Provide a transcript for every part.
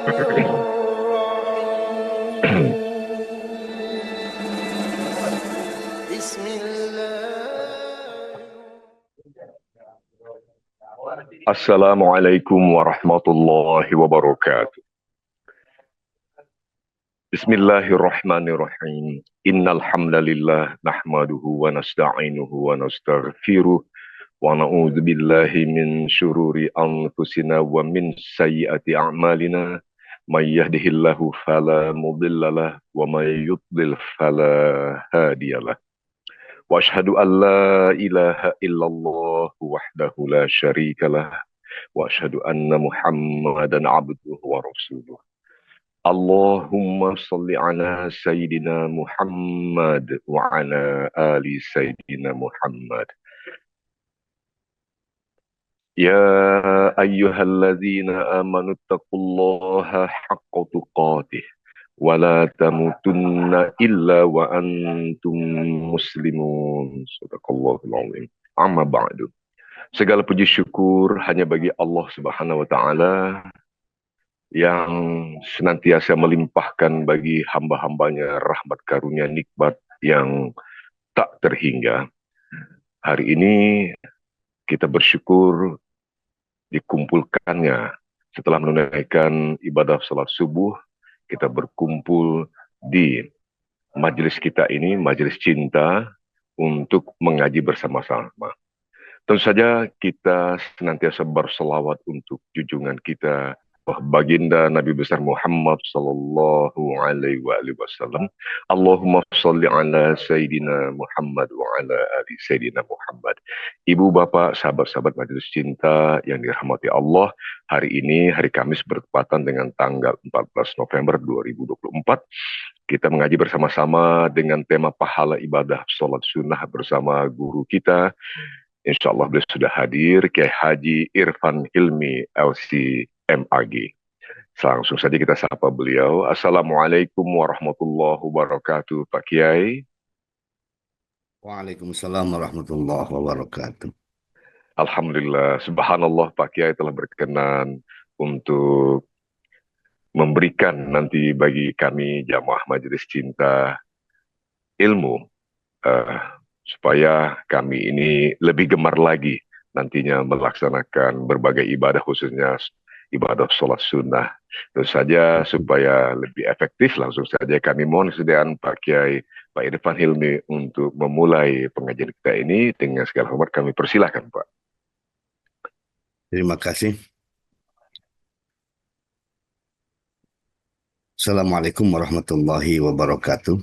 Assalamualaikum warahmatullahi wabarakatuh. Bismillahirrahmanirrahim. Innal hamdalillah nahmaduhu wa nasta'inuhu wa nastaghfiruh wa na'udzu billahi min syururi anfusina wa min sayyiati a'malina. May yahdihillahu fala mudhillalah wa may yudlil fala hadiyalah. Wa asyhadu an la ilaha illallah wahdahu la syarikalah wa asyhadu anna Muhammadan abduhu wa rasuluh. Allahumma salli ala Sayyidina Muhammad wa ala ali Sayyidina Muhammad. Ya ayyuhalladzina amanu taqullaha haqqa tuqatih wa la tamutunna illa wa antum muslimun. Sadaqallahul azim. Amma ba'du. Segala puji syukur hanya bagi Allah Subhanahu wa taala yang senantiasa melimpahkan bagi hamba-hambanya rahmat karunia nikmat yang tak terhingga. Hari ini kita bersyukur dikumpulkannya setelah menunaikan ibadah salat subuh, kita berkumpul di majelis kita ini, majelis cinta, untuk mengaji bersama-sama. Tentu saja kita senantiasa berselawat untuk junjungan kita, baginda Nabi besar Muhammad sallallahu alaihi wasallam. Allahumma sholli ala Sayyidina Muhammad wa ala ali Sayyidina Muhammad. Ibu, bapak, sahabat-sahabat majelis cinta yang dirahmati Allah, hari ini hari Kamis bertepatan dengan tanggal 14 November 2024. Kita mengaji bersama-sama dengan tema pahala ibadah sholat sunnah bersama guru kita. Insya Allah beliau sudah hadir, Kiai Haji Irfan Hilmi LC MAG. Langsung saja kita sapa beliau. Assalamualaikum warahmatullahi wabarakatuh, Pak Kiai. Waalaikumsalam warahmatullahi wabarakatuh. Alhamdulillah, subhanallah, Pak Kiai telah berkenan untuk memberikan nanti bagi kami jamaah majelis cinta ilmu, supaya kami ini lebih gemar lagi nantinya melaksanakan berbagai ibadah, khususnya ibadah sholat sunnah. Tentu saja supaya lebih efektif, langsung saja kami mohon kesediaan Pak Kiai, Pak Irfan Hilmi untuk memulai pengajian kita ini. Dengan segala hormat kami persilahkan, Pak. Terima kasih. Assalamualaikum warahmatullahi wabarakatuh.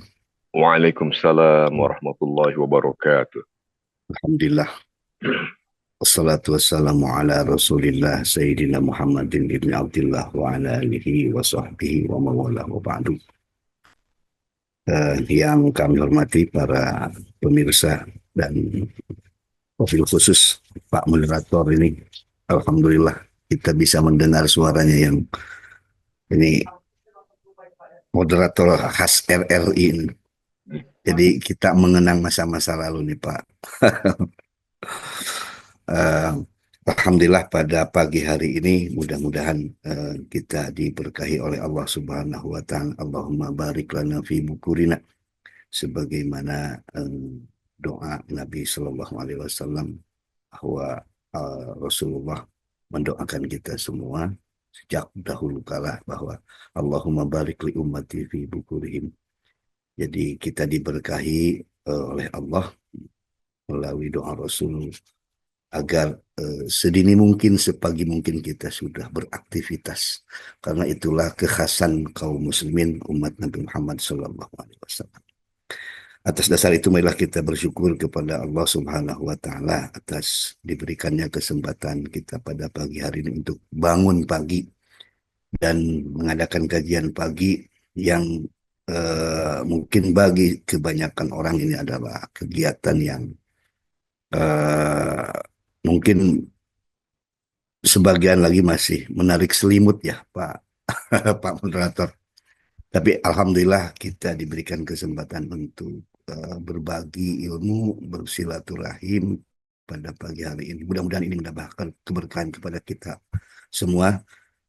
Waalaikumsalam warahmatullahi wabarakatuh. Alhamdulillah. Wassalatu wassalamu ala rasulillah Sayyidina Muhammadin ibn Abdillah wa ala alihi wa sahbihi wa mawala wa ba'du. Yang kami hormati para pemirsa dan profil khusus Pak Moderator ini, alhamdulillah kita bisa mendengar suaranya yang ini moderator khas RRI ini. Jadi kita mengenang masa-masa lalu nih Pak. Alhamdulillah pada pagi hari ini mudah-mudahan kita diberkahi oleh Allah Subhanahu wa taala. Allahumma barik lana fi bukurina, sebagaimana doa Nabi sallallahu alaihi wasallam bahwa Rasulullah mendoakan kita semua sejak dahulu kala bahwa Allahumma barik li ummati fi bukurihim. Jadi kita diberkahi oleh Allah melalui doa Rasul agar sedini mungkin, sepagi mungkin kita sudah beraktivitas, karena itulah kekhasan kaum muslimin umat Nabi Muhammad SAW. Atas dasar itu marilah kita bersyukur kepada Allah Subhanahu wa taala atas diberikannya kesempatan kita pada pagi hari ini untuk bangun pagi dan mengadakan kajian pagi yang mungkin bagi kebanyakan orang ini adalah kegiatan yang mungkin sebagian lagi masih menarik selimut ya Pak Pak Moderator. Tapi alhamdulillah kita diberikan kesempatan untuk berbagi ilmu, bersilaturahim pada pagi hari ini. Mudah-mudahan ini mendapatkan keberkahan kepada kita semua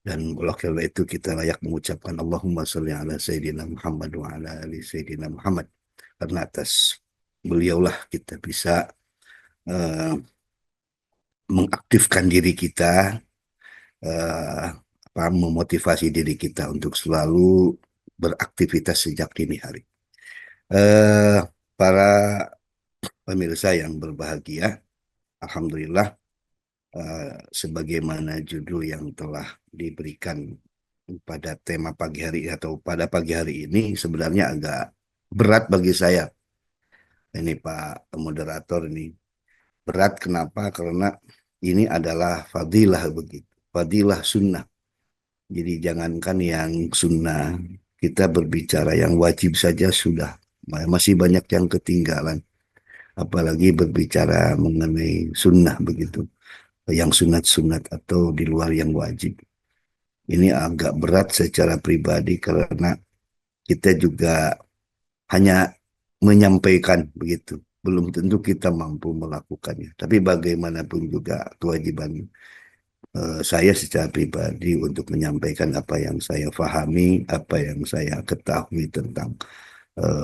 Dan oleh karena itu kita layak mengucapkan Allahumma sholli ala Sayyidina Muhammad wa ala ali Sayyidina Muhammad. Karena atas beliaulah kita bisa uh, mengaktifkan diri kita, uh, memotivasi diri kita untuk selalu beraktivitas sejak dini hari. Para pemirsa yang berbahagia, Alhamdulillah, sebagaimana judul yang telah diberikan pada tema pagi hari atau pada pagi hari ini sebenarnya agak berat bagi saya. Ini Pak moderator ini berat kenapa? Karena ini adalah fadilah begitu, fadilah sunnah. Jadi jangankan yang sunnah, kita berbicara yang wajib saja sudah masih banyak yang ketinggalan. Apalagi berbicara mengenai sunnah begitu, yang sunat-sunat atau di luar yang wajib. Ini agak berat secara pribadi karena kita juga hanya menyampaikan begitu. Belum tentu kita mampu melakukannya. Tapi bagaimanapun juga kewajiban saya secara pribadi untuk menyampaikan apa yang saya fahami, apa yang saya ketahui tentang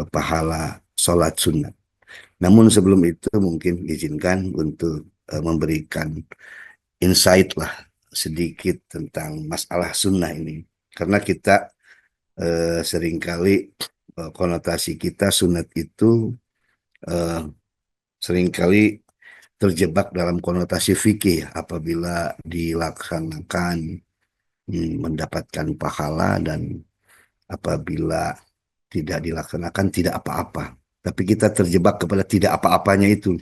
pahala sholat sunnah. Namun sebelum itu mungkin izinkan untuk memberikan insight lah sedikit tentang masalah sunnah ini. Karena kita seringkali konotasi kita sunat itu eh, seringkali terjebak dalam konotasi fikih apabila dilaksanakan mendapatkan pahala dan apabila tidak dilaksanakan tidak apa-apa. Tapi kita terjebak kepada tidak apa-apanya itu.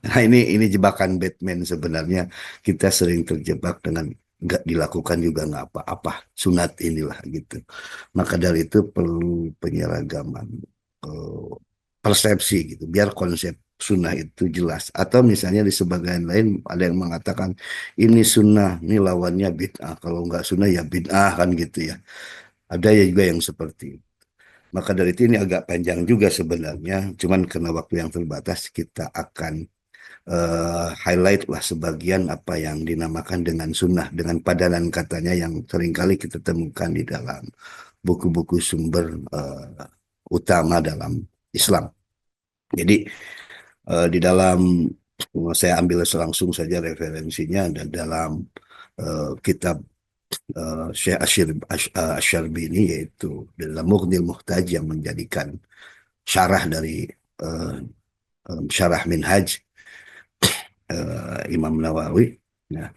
Nah ini jebakan Batman sebenarnya. Kita sering terjebak dengan nggak dilakukan juga nggak apa-apa. Sunat inilah gitu. Maka dari itu perlu penyeragaman eh, persepsi gitu. Biar konsep sunnah itu jelas. Atau misalnya di sebagian lain ada yang mengatakan ini sunnah, ini lawannya bid'ah. Kalau nggak sunnah ya bid'ah kan gitu ya. Ada ya juga yang seperti itu. Maka dari itu ini agak panjang juga sebenarnya. Cuman karena waktu yang terbatas kita akan highlight lah sebagian apa yang dinamakan dengan sunnah dengan padanan katanya yang seringkali kita temukan di dalam buku-buku sumber utama dalam Islam. Jadi di dalam saya ambil langsung saja referensinya dan dalam kitab Syekh Asyarbini yaitu dalam Mughnil Muhtaj yang menjadikan syarah dari uh, syarah Minhaj Imam Nawawi. Nah,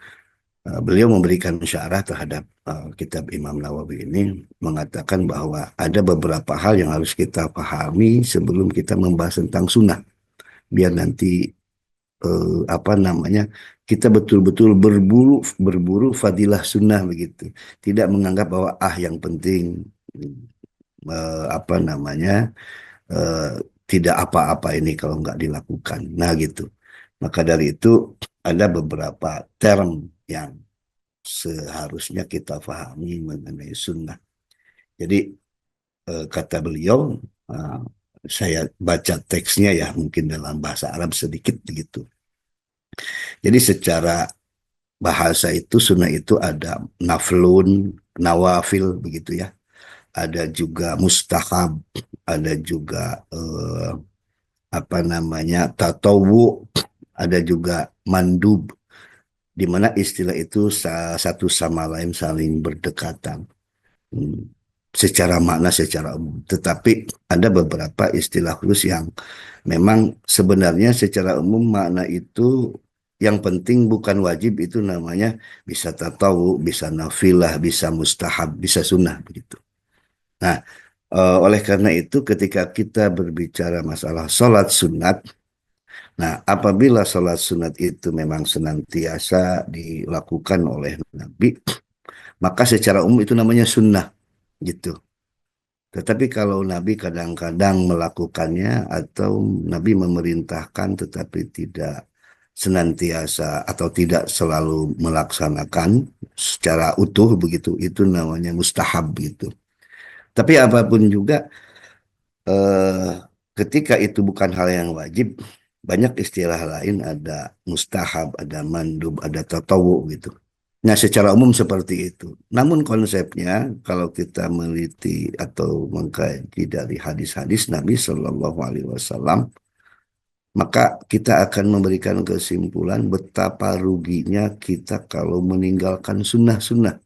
beliau memberikan syarah terhadap kitab Imam Nawawi ini mengatakan bahwa ada beberapa hal yang harus kita pahami sebelum kita membahas tentang sunnah. Biar nanti apa namanya kita betul-betul berburu fadilah sunnah begitu. Tidak menganggap bahwa yang penting apa namanya eh, tidak apa-apa ini kalau nggak dilakukan. Nah gitu. Maka dari itu ada beberapa term yang seharusnya kita pahami mengenai sunnah. Jadi kata beliau, eh, saya baca teksnya ya mungkin dalam bahasa Arab sedikit begitu. Jadi secara bahasa itu sunnah itu ada naflun, nawafil begitu ya. Ada juga mustahab, ada juga apa namanya tatawu, ada juga mandub, di mana istilah itu satu sama lain saling berdekatan. Hmm, secara makna secara umum. Tetapi ada beberapa istilah khusus yang memang sebenarnya secara umum makna itu yang penting bukan wajib itu namanya bisa tatawu, bisa nafilah, bisa mustahab, bisa sunnah begitu. Nah, oleh karena itu ketika kita berbicara masalah sholat sunat, nah apabila sholat sunat itu memang senantiasa dilakukan oleh Nabi, maka secara umum itu namanya sunnah gitu. Tetapi kalau Nabi kadang-kadang melakukannya atau Nabi memerintahkan tetapi tidak senantiasa atau tidak selalu melaksanakan secara utuh begitu, itu namanya mustahab gitu. Tapi apapun juga eh, ketika itu bukan hal yang wajib, banyak istilah lain ada mustahab, ada mandub, ada tatawu gitu. Nah, secara umum seperti itu. Namun konsepnya kalau kita meneliti atau mengkaji dari hadis-hadis Nabi Shallallahu Alaihi Wasallam, maka kita akan memberikan kesimpulan betapa ruginya kita kalau meninggalkan sunnah-sunnah.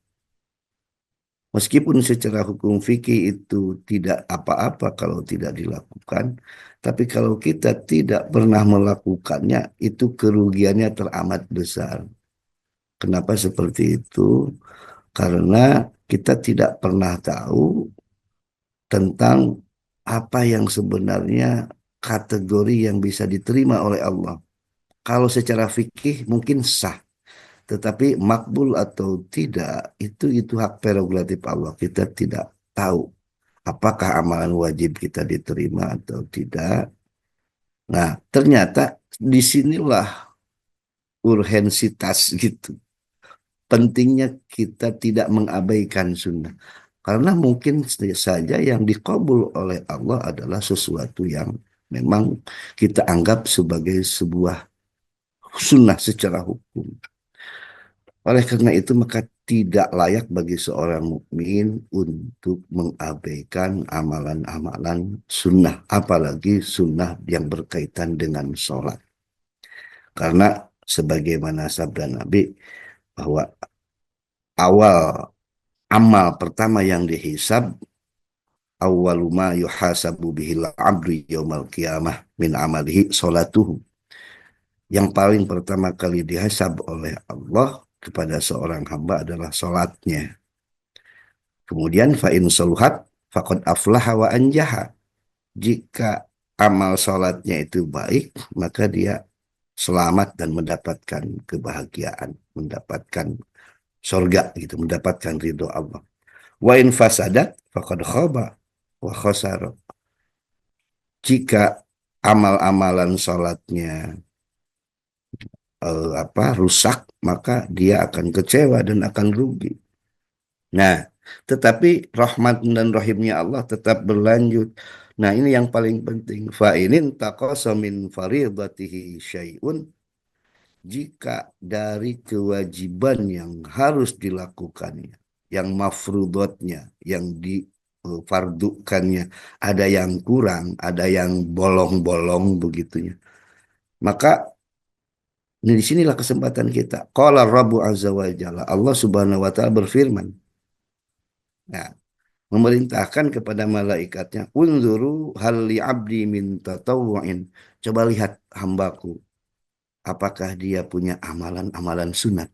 Meskipun secara hukum fikih itu tidak apa-apa kalau tidak dilakukan, tapi kalau kita tidak pernah melakukannya, itu kerugiannya teramat besar. Kenapa seperti itu? Karena kita tidak pernah tahu tentang apa yang sebenarnya kategori yang bisa diterima oleh Allah. Kalau secara fikih mungkin sah, tetapi makbul atau tidak itu hak prerogatif Allah. Kita tidak tahu apakah amalan wajib kita diterima atau tidak. Nah, ternyata disinilah urgensitas gitu. Pentingnya kita tidak mengabaikan sunnah. Karena mungkin saja yang dikabul oleh Allah adalah sesuatu yang memang kita anggap sebagai sebuah sunnah secara hukum. Oleh karena itu maka tidak layak bagi seorang mukmin untuk mengabaikan amalan-amalan sunnah, apalagi sunnah yang berkaitan dengan sholat. Karena sebagaimana sabda Nabi bahwa awal amal pertama yang dihisab awwalu ma yuhasabu bihil abdu yaumal qiyamah min amalihi sholatuhu. Yang paling pertama kali dihisab oleh Allah kepada seorang hamba adalah sholatnya. Kemudian fa'in soluhat faqad aflaha wa anjaha. Jika amal sholatnya itu baik, maka dia selamat dan mendapatkan kebahagiaan, mendapatkan surga gitu, mendapatkan ridho Allah. Wa in fasadat faqad khaba wa khasara. Jika amal-amalan sholatnya rusak, maka dia akan kecewa dan akan rugi. Nah, tetapi rahmat dan rahimnya Allah tetap berlanjut. Nah, ini yang paling penting. Fa inin taqasa min faridatihi syai'un, jika dari kewajiban yang harus dilakukannya, yang mafrudotnya, yang difardukannya, ada yang kurang, ada yang bolong-bolong begitunya. Maka di sinilah kesempatan kita. Qala Rabbu Azza wa Jalla, Allah Subhanahu wa taala berfirman. Nah, memerintahkan kepada malaikatnya, unzuru hal li abdi min tatawwu'in. Coba lihat hambaku, apakah dia punya amalan-amalan sunat.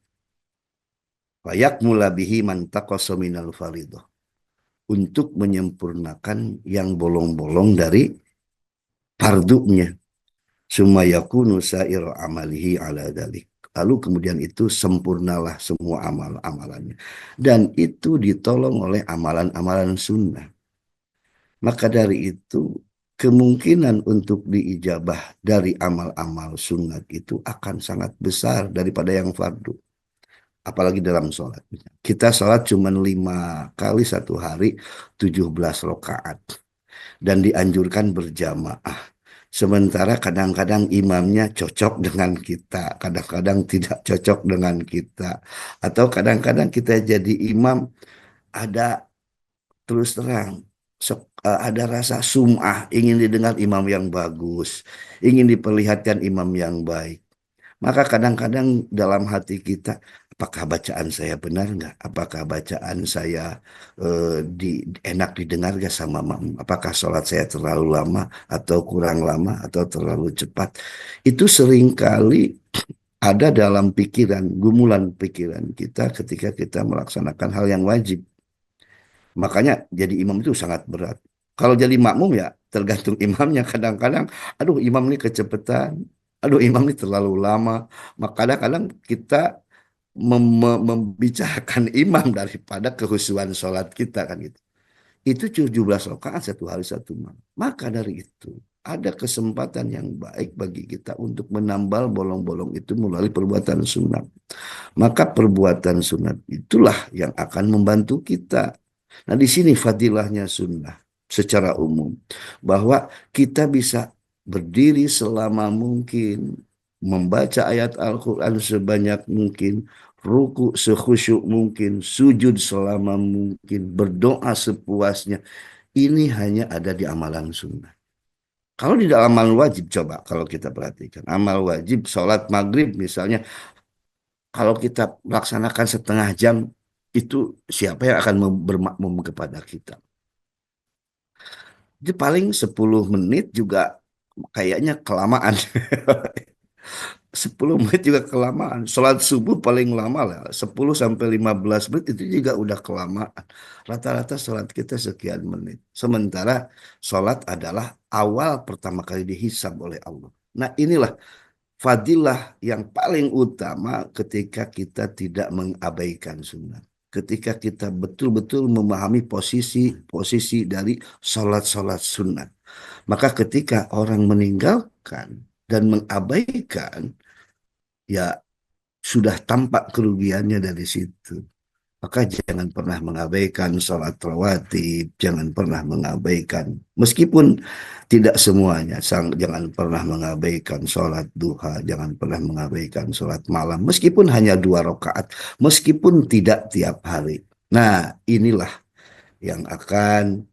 Fayakmula bihi man taqasa minal faridah. Untuk menyempurnakan yang bolong-bolong dari fardunya. Summa yakunu sa'iru amalihi ala dalik. Lalu kemudian itu sempurnalah semua amal-amalannya. Dan itu ditolong oleh amalan-amalan sunnah. Maka dari itu kemungkinan untuk diijabah dari amal-amal sunat itu akan sangat besar daripada yang fardu. Apalagi dalam sholat. Kita sholat cuma 5 kali satu hari, 17 rakaat. Dan dianjurkan berjamaah. Sementara kadang-kadang imamnya cocok dengan kita, kadang-kadang tidak cocok dengan kita. Atau kadang-kadang kita jadi imam ada terus terang ada rasa sum'ah, ingin didengar imam yang bagus, ingin diperlihatkan imam yang baik. Maka kadang-kadang dalam hati kita, apakah bacaan saya benar nggak? Apakah bacaan saya enak didengar nggak sama makmum? Apakah sholat saya terlalu lama atau kurang lama atau terlalu cepat? Itu seringkali ada dalam pikiran, gumulan pikiran kita ketika kita melaksanakan hal yang wajib. Makanya jadi imam itu sangat berat. Kalau jadi makmum ya tergantung imamnya. Kadang-kadang, aduh imam ini kecepatan, aduh imam ini terlalu lama. Maka kadang-kadang kita membicarakan imam daripada kehusuan sholat kita kan gitu. Itu 17 rakaat satu hari satu malam. Maka dari itu ada kesempatan yang baik bagi kita untuk menambal bolong-bolong itu melalui perbuatan sunat. Maka perbuatan sunat itulah yang akan membantu kita. Nah, di sini fadilahnya sunnah secara umum. Bahwa kita bisa berdiri selama mungkin, membaca ayat Al-Quran sebanyak mungkin, ruku sekhusyuk mungkin, sujud selama mungkin, berdoa sepuasnya. Ini hanya ada di amalan sunnah. Kalau di dalam amal wajib, coba kalau kita perhatikan. Amal wajib, sholat maghrib misalnya, kalau kita melaksanakan setengah jam, itu siapa yang akan bermakmum kepada kita? Itu paling 10 menit juga kayaknya kelamaan. 10 menit juga kelamaan. Sholat subuh paling lama lah, 10 sampai 15 menit itu juga udah kelamaan. Rata-rata sholat kita sekian menit. Sementara sholat adalah awal pertama kali dihisab oleh Allah. Nah inilah fadilah yang paling utama ketika kita tidak mengabaikan sunnah. Ketika kita betul-betul memahami posisi dari sholat-sholat sunnah. Maka ketika orang meninggalkan dan mengabaikan, ya sudah tampak kerugiannya dari situ. Maka jangan pernah mengabaikan sholat rawatib, jangan pernah mengabaikan, meskipun tidak semuanya, jangan pernah mengabaikan sholat duha, jangan pernah mengabaikan sholat malam, meskipun hanya 2 rakaat, meskipun tidak tiap hari. Nah, inilah yang akan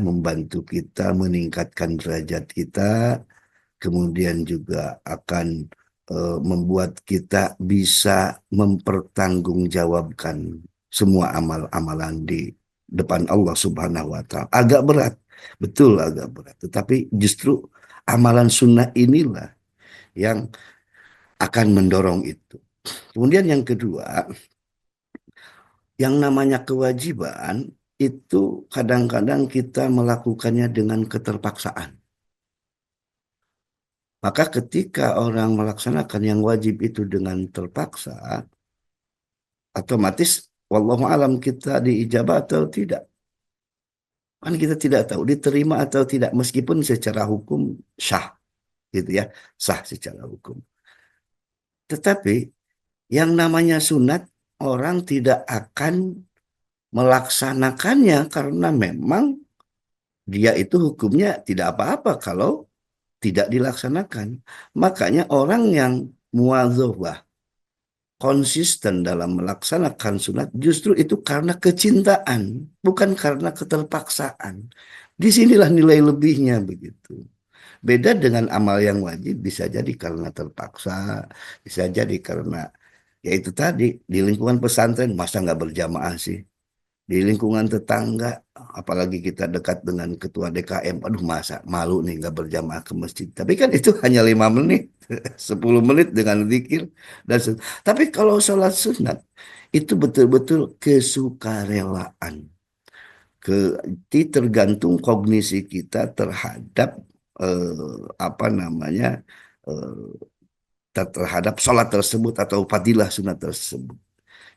membantu kita meningkatkan derajat kita, kemudian juga akan membuat kita bisa mempertanggungjawabkan semua amal-amalan di depan Allah Subhanahu wa Ta'ala. Agak berat, betul agak berat. Tetapi justru amalan sunnah inilah yang akan mendorong itu. Kemudian yang kedua, yang namanya kewajiban itu kadang-kadang kita melakukannya dengan keterpaksaan. Maka ketika orang melaksanakan yang wajib itu dengan terpaksa, otomatis wallahu alam kita diijabah atau tidak. Kan kita tidak tahu diterima atau tidak meskipun secara hukum sah gitu ya, sah secara hukum. Tetapi yang namanya sunat orang tidak akan melaksanakannya karena memang dia itu hukumnya tidak apa-apa kalau tidak dilaksanakan. Makanya orang yang muadzabah konsisten dalam melaksanakan sunat justru itu karena kecintaan, bukan karena keterpaksaan. Disinilah nilai lebihnya begitu. Beda dengan amal yang wajib, bisa jadi karena terpaksa, bisa jadi karena ya itu tadi di lingkungan pesantren masa nggak berjamaah sih, di lingkungan tetangga, apalagi kita dekat dengan ketua DKM, aduh masa malu nih nggak berjamaah ke masjid. Tapi kan itu hanya 5 menit, 10 menit dengan zikir dan tapi kalau sholat sunat itu betul-betul kesukarelaan, ke tergantung kognisi kita terhadap apa namanya eh, terhadap sholat tersebut atau fadilah sunat tersebut.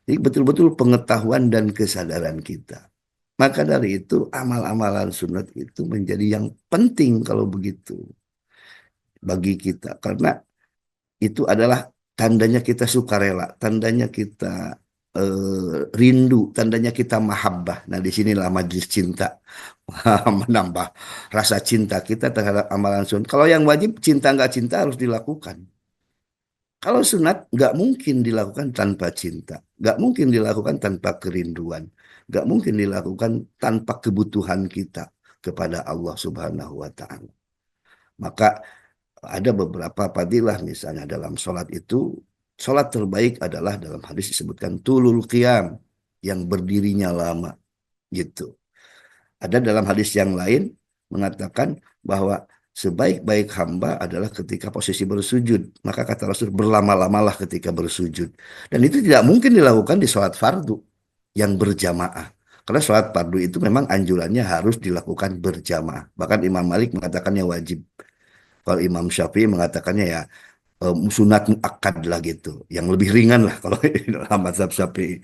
Jadi betul-betul pengetahuan dan kesadaran kita. Maka dari itu amal-amalan sunat itu menjadi yang penting kalau begitu bagi kita. Karena itu adalah tandanya kita sukarela, tandanya kita rindu, tandanya kita mahabbah. Nah disinilah majlis cinta menambah rasa cinta kita terhadap amalan sunat. Kalau yang wajib cinta nggak cinta harus dilakukan. Kalau sunat nggak mungkin dilakukan tanpa cinta, nggak mungkin dilakukan tanpa kerinduan, nggak mungkin dilakukan tanpa kebutuhan kita kepada Allah Subhanahu wa Ta'ala. Maka ada beberapa fadilah misalnya dalam sholat itu, sholat terbaik adalah dalam hadis disebutkan tulul qiyam, yang berdirinya lama gitu. Ada dalam hadis yang lain mengatakan bahwa sebaik-baik hamba adalah ketika posisi bersujud. Maka kata Rasul berlama-lamalah ketika bersujud. Dan itu tidak mungkin dilakukan di sholat fardu yang berjamaah. Karena sholat fardu itu memang anjurannya harus dilakukan berjamaah. Bahkan Imam Malik mengatakannya wajib. Kalau Imam Syafi'i mengatakannya ya sunat muakkad lah gitu. Yang lebih ringan lah kalau dalam mazhab Syafi'i.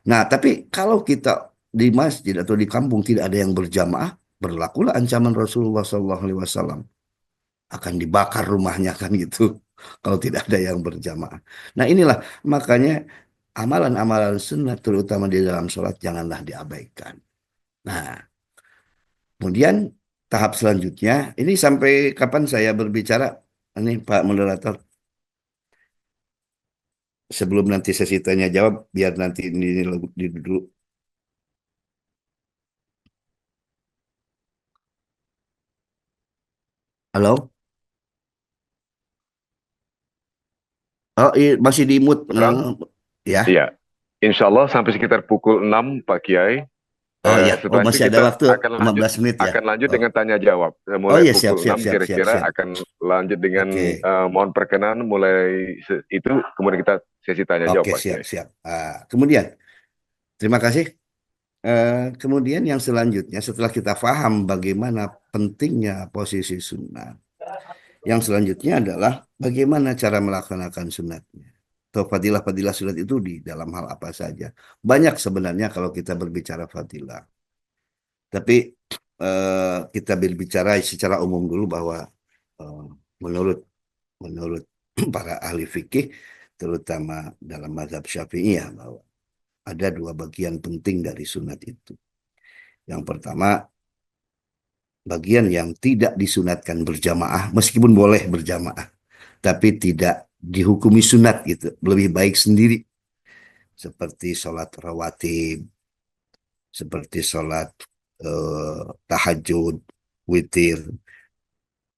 Nah, tapi kalau kita di masjid atau di kampung tidak ada yang berjamaah, berlakulah ancaman Rasulullah SAW, akan dibakar rumahnya kan gitu. Kalau tidak ada yang berjamaah. Nah inilah makanya amalan-amalan sunnah terutama di dalam sholat janganlah diabaikan. Nah kemudian tahap selanjutnya, ini sampai kapan saya berbicara? Ini Pak Moderator, sebelum nanti sesi tanya jawab, biar nanti ini dulu. Halo? Oh, iya, masih di mute. Terang? Ya. Iya. Insya Allah sampai sekitar pukul 6 Pak Kiai. Oh ya, oh Setelah itu masih ada kita waktu akan lanjut 15 menit ya. akan lanjut Oh, dengan tanya jawab. oh Mulai ya, siap, pukul siap, 6 siap, siap, kira-kira siap. akan lanjut dengan Oke, mohon perkenan mulai itu kemudian kita sesi tanya jawab oke, Pak siap, Kiai. siap. Kemudian, terima kasih. Kemudian yang selanjutnya, setelah kita paham bagaimana pentingnya posisi sunat, yang selanjutnya adalah bagaimana cara melaksanakan sunatnya. Atau fadilah-fadilah sunat itu di dalam hal apa saja. Banyak sebenarnya kalau kita berbicara fadilah. Tapi kita berbicara secara umum dulu bahwa eh, menurut menurut para ahli fikih, terutama dalam mazhab Syafi'iyah, bahwa ada dua bagian penting dari sunat itu. Yang pertama, bagian yang tidak disunatkan berjamaah, meskipun boleh berjamaah, tapi tidak dihukumi sunat gitu, lebih baik sendiri, seperti sholat rawatib, seperti sholat tahajud, witir,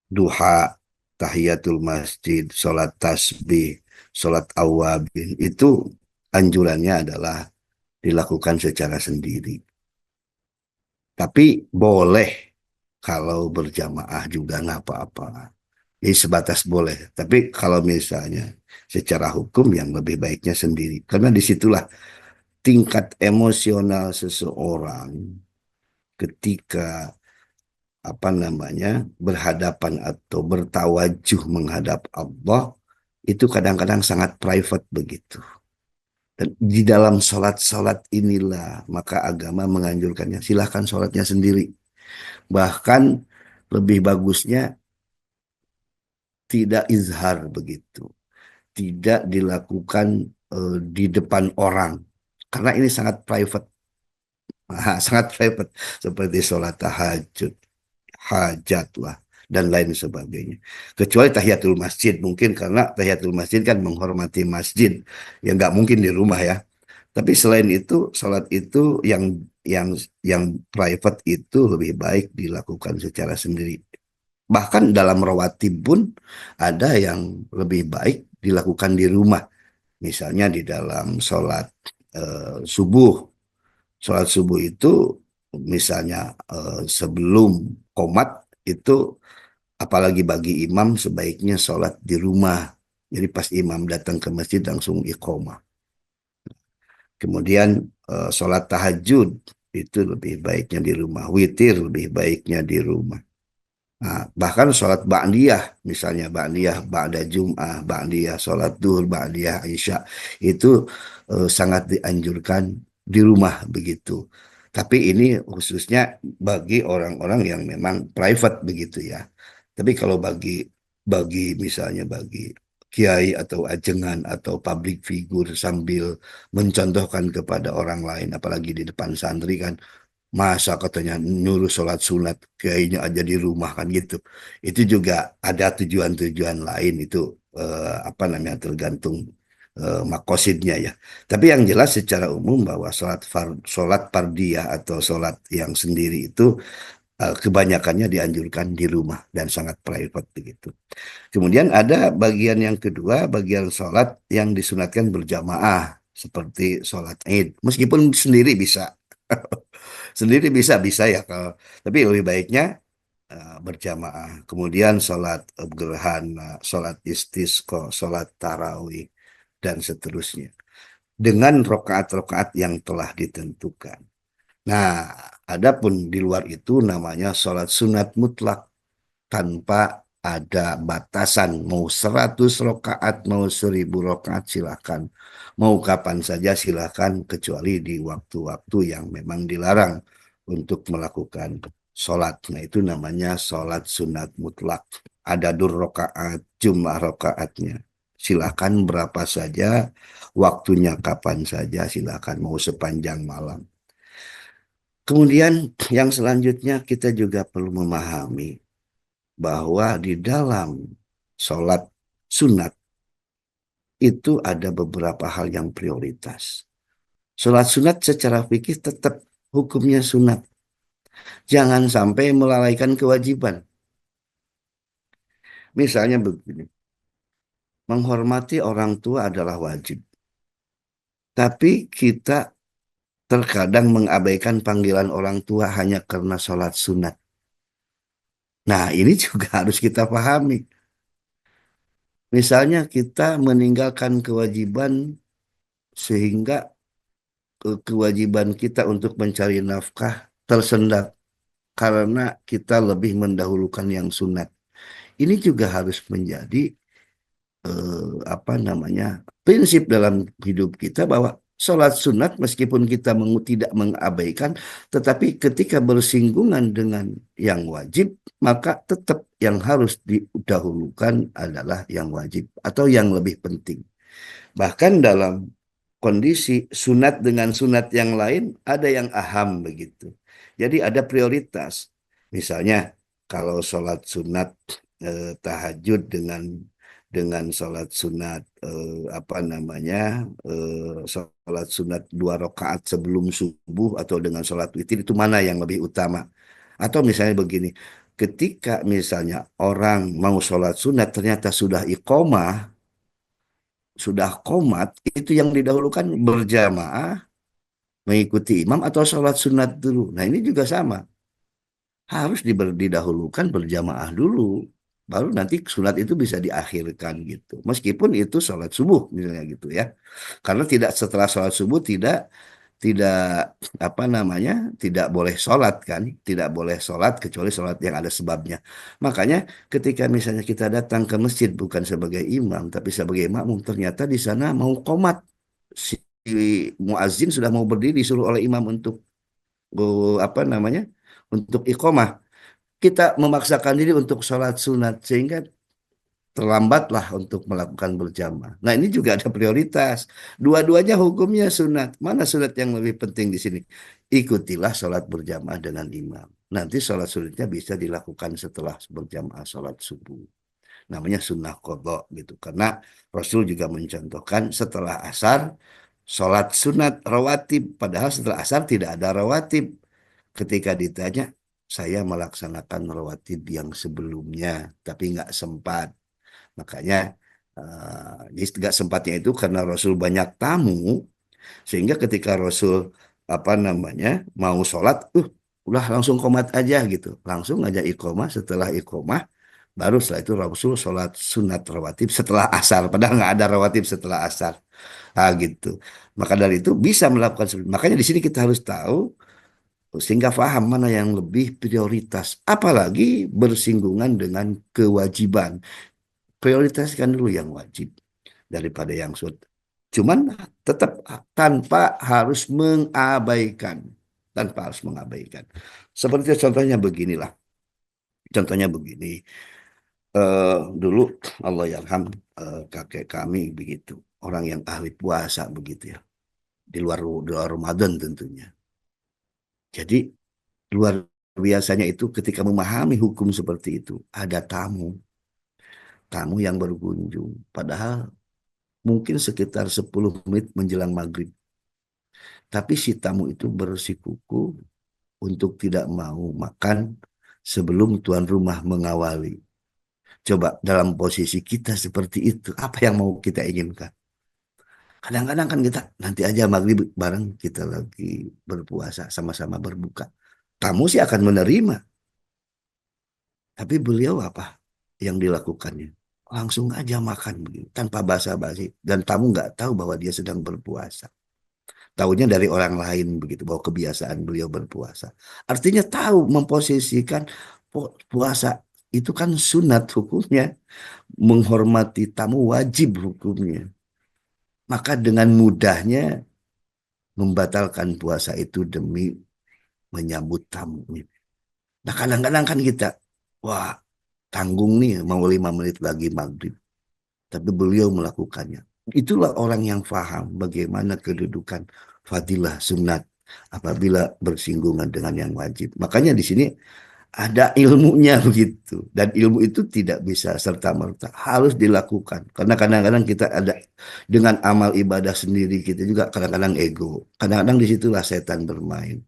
duha, tahiyatul masjid, sholat tasbih, sholat awabin, itu anjurannya adalah dilakukan secara sendiri. Tapi boleh kalau berjamaah juga nggak apa-apa. Jadi sebatas boleh. Tapi kalau misalnya secara hukum yang lebih baiknya sendiri. Karena disitulah tingkat emosional seseorang ketika apa namanya berhadapan atau bertawajuh menghadap Allah itu kadang-kadang sangat private begitu. Dan di dalam sholat-sholat inilah maka agama menganjurkannya silahkan sholatnya sendiri. Bahkan lebih bagusnya tidak izhar begitu, tidak dilakukan di depan orang karena ini sangat private. Sangat private seperti sholat tahajud, hajat lah, dan lain sebagainya. Kecuali tahiyatul masjid mungkin karena tahiyatul masjid kan menghormati masjid, yang nggak mungkin di rumah ya. Tapi selain itu, salat itu yang private itu lebih baik dilakukan secara sendiri. Bahkan dalam rawatib pun ada yang lebih baik dilakukan di rumah. Misalnya di dalam sholat subuh. Sholat subuh itu misalnya sebelum qomat itu apalagi bagi imam sebaiknya sholat di rumah. Jadi pas imam datang ke masjid langsung iqomah. Kemudian sholat tahajud itu lebih baiknya di rumah. Witir lebih baiknya di rumah. Nah, bahkan sholat ba'diyah, misalnya ba'diyah, ba'da Jum'ah, ba'diyah, sholat duhur, ba'diyah, Isya, itu sangat dianjurkan di rumah begitu. Tapi ini khususnya bagi orang-orang yang memang private begitu ya. Tapi kalau bagi bagi misalnya bagi kiai atau ajengan atau public figure sambil mencontohkan kepada orang lain, apalagi di depan santri kan, masa katanya nyuruh sholat sunat kayaknya aja di rumah kan gitu. Itu juga ada tujuan-tujuan lain itu apa namanya tergantung makosidnya ya. Tapi yang jelas secara umum bahwa sholat fardiyah atau sholat yang sendiri itu kebanyakannya dianjurkan di rumah dan sangat private begitu. Kemudian ada bagian yang kedua, bagian sholat yang disunatkan berjamaah seperti sholat Id. Meskipun sendiri bisa, sendiri bisa ya kalau tapi lebih baiknya berjamaah. Kemudian sholat gerhana, sholat istisqa, sholat tarawih dan seterusnya dengan rokaat-rokaat yang telah ditentukan. Nah, adapun di luar itu namanya sholat sunat mutlak tanpa ada batasan. Mau 100 rokaat, mau 1000 rokaat silakan. Mau kapan saja silakan kecuali di waktu-waktu yang memang dilarang untuk melakukan sholat. Nah itu namanya sholat sunat mutlak. Ada dur rokaat, jumlah rokaatnya. Silakan berapa saja, waktunya kapan saja silakan. Mau sepanjang malam. Kemudian yang selanjutnya kita juga perlu memahami bahwa di dalam sholat sunat itu ada beberapa hal yang prioritas. Sholat sunat secara fikih tetap hukumnya sunat. Jangan sampai melalaikan kewajiban. Misalnya begini, menghormati orang tua adalah wajib. Tapi kita terkadang mengabaikan panggilan orang tua hanya karena sholat sunat. Nah, ini juga harus kita pahami. Misalnya kita meninggalkan kewajiban sehingga kewajiban kita untuk mencari nafkah tersendat karena kita lebih mendahulukan yang sunat. Ini juga harus menjadi apa namanya prinsip dalam hidup kita bahwa sholat sunat meskipun kita tidak mengabaikan, tetapi ketika bersinggungan dengan yang wajib, maka tetap yang harus didahulukan adalah yang wajib atau yang lebih penting. Bahkan dalam kondisi sunat dengan sunat yang lain ada yang aham begitu. Jadi ada prioritas. Misalnya kalau sholat sunat tahajud dengan sholat sunat apa namanya sholat sunat 2 rakaat sebelum subuh atau dengan sholat witir itu mana yang lebih utama? Atau misalnya begini, ketika misalnya orang mau sholat sunat ternyata sudah iqomah, sudah komat, itu yang didahulukan berjamaah mengikuti imam atau sholat sunat dulu. Nah ini juga sama, harus didahulukan berjamaah dulu, baru nanti sunat itu bisa diakhirkan gitu. Meskipun itu sholat subuh misalnya gitu ya, karena tidak setelah sholat subuh tidak apa namanya tidak boleh sholat kan, tidak boleh sholat kecuali sholat yang ada sebabnya. Makanya ketika misalnya kita datang ke masjid bukan sebagai imam tapi sebagai makmum, ternyata di sana mau qomat, si muazin sudah mau berdiri disuruh oleh imam untuk apa namanya untuk iqomah, kita memaksakan diri untuk sholat sunat sehingga terlambatlah untuk melakukan berjamaah. Nah, ini juga ada prioritas. Dua-duanya hukumnya sunat. Mana sunat yang lebih penting di sini? Ikutilah sholat berjamaah dengan imam. Nanti sholat sunatnya bisa dilakukan setelah berjamaah sholat subuh. Namanya sunnah qadha gitu. Karena Rasul juga mencontohkan setelah asar sholat sunat rawatib. Padahal setelah asar tidak ada rawatib. Ketika ditanya, saya melaksanakan rawatib yang sebelumnya, tapi nggak sempat. Makanya jadi nggak sempatnya itu karena Rasul banyak tamu, sehingga ketika Rasul apa namanya mau sholat, udah langsung komat aja gitu, langsung aja iqomah. Setelah iqomah, baru setelah itu Rasul sholat sunat rawatib setelah asar, padahal nggak ada rawatib setelah asar. Ah gitu. Maka dari itu bisa melakukan seperti. Makanya di sini kita harus tahu sehingga paham mana yang lebih prioritas, apalagi bersinggungan dengan kewajiban. Prioritaskan dulu yang wajib daripada yang sunat. Cuman tetap tanpa harus mengabaikan, tanpa harus mengabaikan. Seperti contohnya beginilah. Contohnya begini. Dulu Allah yarham kakek kami begitu, orang yang ahli puasa begitu ya. Di luar Ramadan tentunya. Jadi luar biasanya itu ketika memahami hukum seperti itu, ada tamu yang berkunjung. Padahal mungkin sekitar 10 menit menjelang maghrib. Tapi si tamu itu bersikuku untuk tidak mau makan sebelum tuan rumah mengawali. Coba dalam posisi kita seperti itu, apa yang mau kita inginkan? Kadang-kadang kan kita nanti aja maghrib bareng kita lagi berpuasa, sama-sama berbuka. Tamu sih akan menerima, tapi beliau apa yang dilakukannya? Langsung aja makan begitu, tanpa basa-basi. Dan tamu nggak tahu bahwa dia sedang berpuasa. Tahunya dari orang lain begitu, bahwa kebiasaan beliau berpuasa. Artinya tahu memposisikan puasa itu kan sunat hukumnya, menghormati tamu wajib hukumnya. Maka dengan mudahnya membatalkan puasa itu demi menyambut tamu. Nah kadang-kadang kan kita, wah tanggung nih mau 5 menit lagi maghrib. Tapi beliau melakukannya. Itulah orang yang paham bagaimana kedudukan fadilah sunat apabila bersinggungan dengan yang wajib. Makanya di sini ada ilmunya begitu. Dan ilmu itu tidak bisa serta-merta, harus dilakukan. Karena kadang-kadang kita ada dengan amal ibadah sendiri kita juga kadang-kadang ego. Kadang-kadang disitulah setan bermain.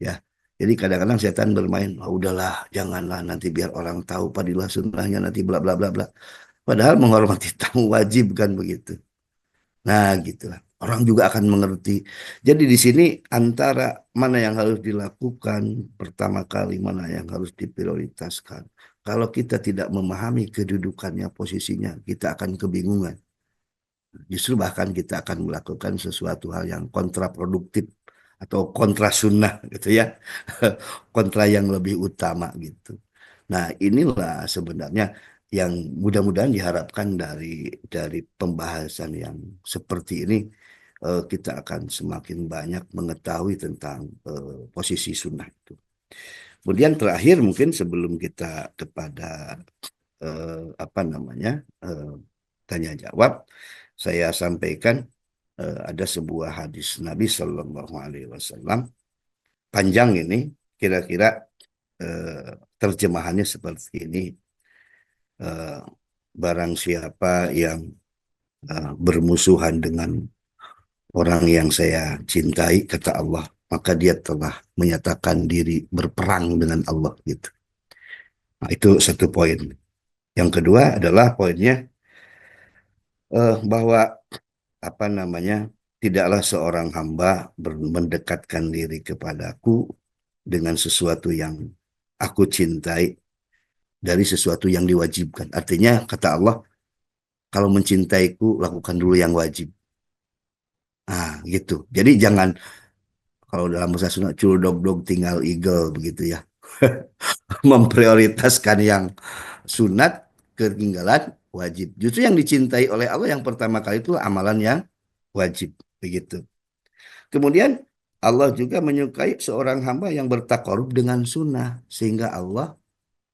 Ya, jadi kadang-kadang setan bermain, oh, udahlah, janganlah nanti biar orang tahu padilah sunnahnya nanti bla bla bla bla. Padahal menghormati tamu wajib kan begitu. Nah, gitulah. Orang juga akan mengerti. Jadi di sini antara mana yang harus dilakukan pertama kali, mana yang harus diprioritaskan. Kalau kita tidak memahami kedudukannya, posisinya, kita akan kebingungan. Justru bahkan kita akan melakukan sesuatu hal yang kontraproduktif atau kontra sunnah gitu ya. Kontra yang lebih utama gitu. Nah, inilah sebenarnya yang mudah-mudahan diharapkan dari pembahasan yang seperti ini, kita akan semakin banyak mengetahui tentang posisi sunnah itu. Kemudian terakhir mungkin sebelum kita kepada apa namanya tanya jawab, saya sampaikan ada sebuah hadis Nabi Shallallahu Alaihi Wasallam panjang ini, kira-kira terjemahannya seperti ini. eh, Barang siapa yang bermusuhan dengan orang yang saya cintai, kata Allah, maka dia telah menyatakan diri berperang dengan Allah gitu. Nah, itu satu poin. Yang kedua adalah poinnya bahwa apa namanya, tidaklah seorang hamba mendekatkan diri kepadaku dengan sesuatu yang aku cintai dari sesuatu yang diwajibkan. Artinya kata Allah, kalau mencintaiku lakukan dulu yang wajib. Ah, gitu. Jadi jangan, kalau dalam bahasa Sunda dog tinggal eagle begitu ya. Memprioritaskan yang sunat, ketinggalan wajib. Justru yang dicintai oleh Allah yang pertama kali itu amalan yang wajib begitu. Kemudian Allah juga menyukai seorang hamba yang bertakarub dengan sunnah sehingga Allah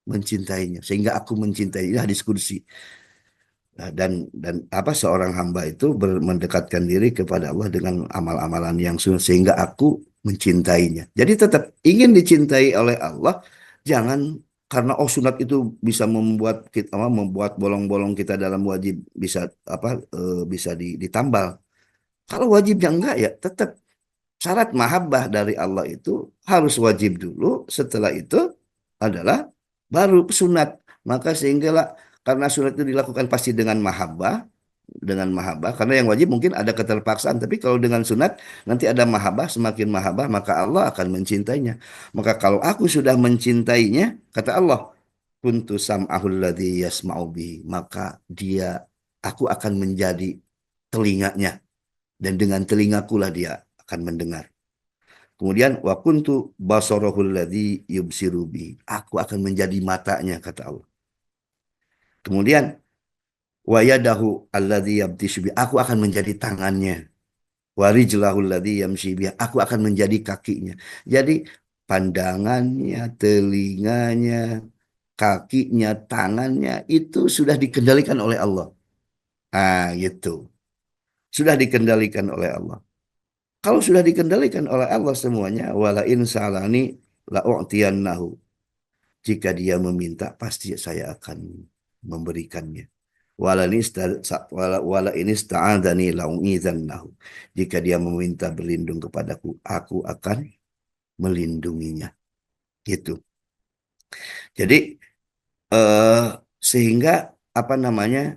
mencintainya, sehingga aku mencintai. Ini hadis kursi. Nah, dan apa, seorang hamba itu mendekatkan diri kepada Allah dengan amal-amalan yang sunnah sehingga aku mencintainya. Jadi tetap ingin dicintai oleh Allah, jangan karena oh sunat itu bisa membuat kita membuat bolong-bolong kita dalam wajib bisa bisa ditambal. Kalau wajibnya enggak ya tetap syarat mahabbah dari Allah itu harus wajib dulu, setelah itu adalah baru sunat. Maka sehinggalah karena sunat itu dilakukan pasti dengan mahabbah, karena yang wajib mungkin ada keterpaksaan, tapi kalau dengan sunat nanti ada mahabbah, semakin mahabbah maka Allah akan mencintainya. Maka kalau aku sudah mencintainya, kata Allah, kuntu sam'ahul ladzi yasma'u bihi, maka aku akan menjadi telinganya, dan dengan telingakulah dia akan mendengar. Kemudian wa kuntu basarahul ladzi yubsiru bi. Aku akan menjadi matanya, kata Allah. Kemudian wa yadahu alladzi yabtishu bi. Aku akan menjadi tangannya. Wa rijlahul ladzi yamshi bi. Aku akan menjadi kakinya. Jadi pandangannya, telinganya, kakinya, tangannya itu sudah dikendalikan oleh Allah. Ah, gitu. Sudah dikendalikan oleh Allah. Kalau sudah dikendalikan oleh Allah semuanya, wala in salani la'u'tiyannahu. Jika dia meminta, pasti saya akan memberikannya. Wala in ista'adani la'u'idhannahu. Jika dia meminta berlindung kepadaku, aku akan melindunginya. Gitu. Jadi sehingga apa namanya,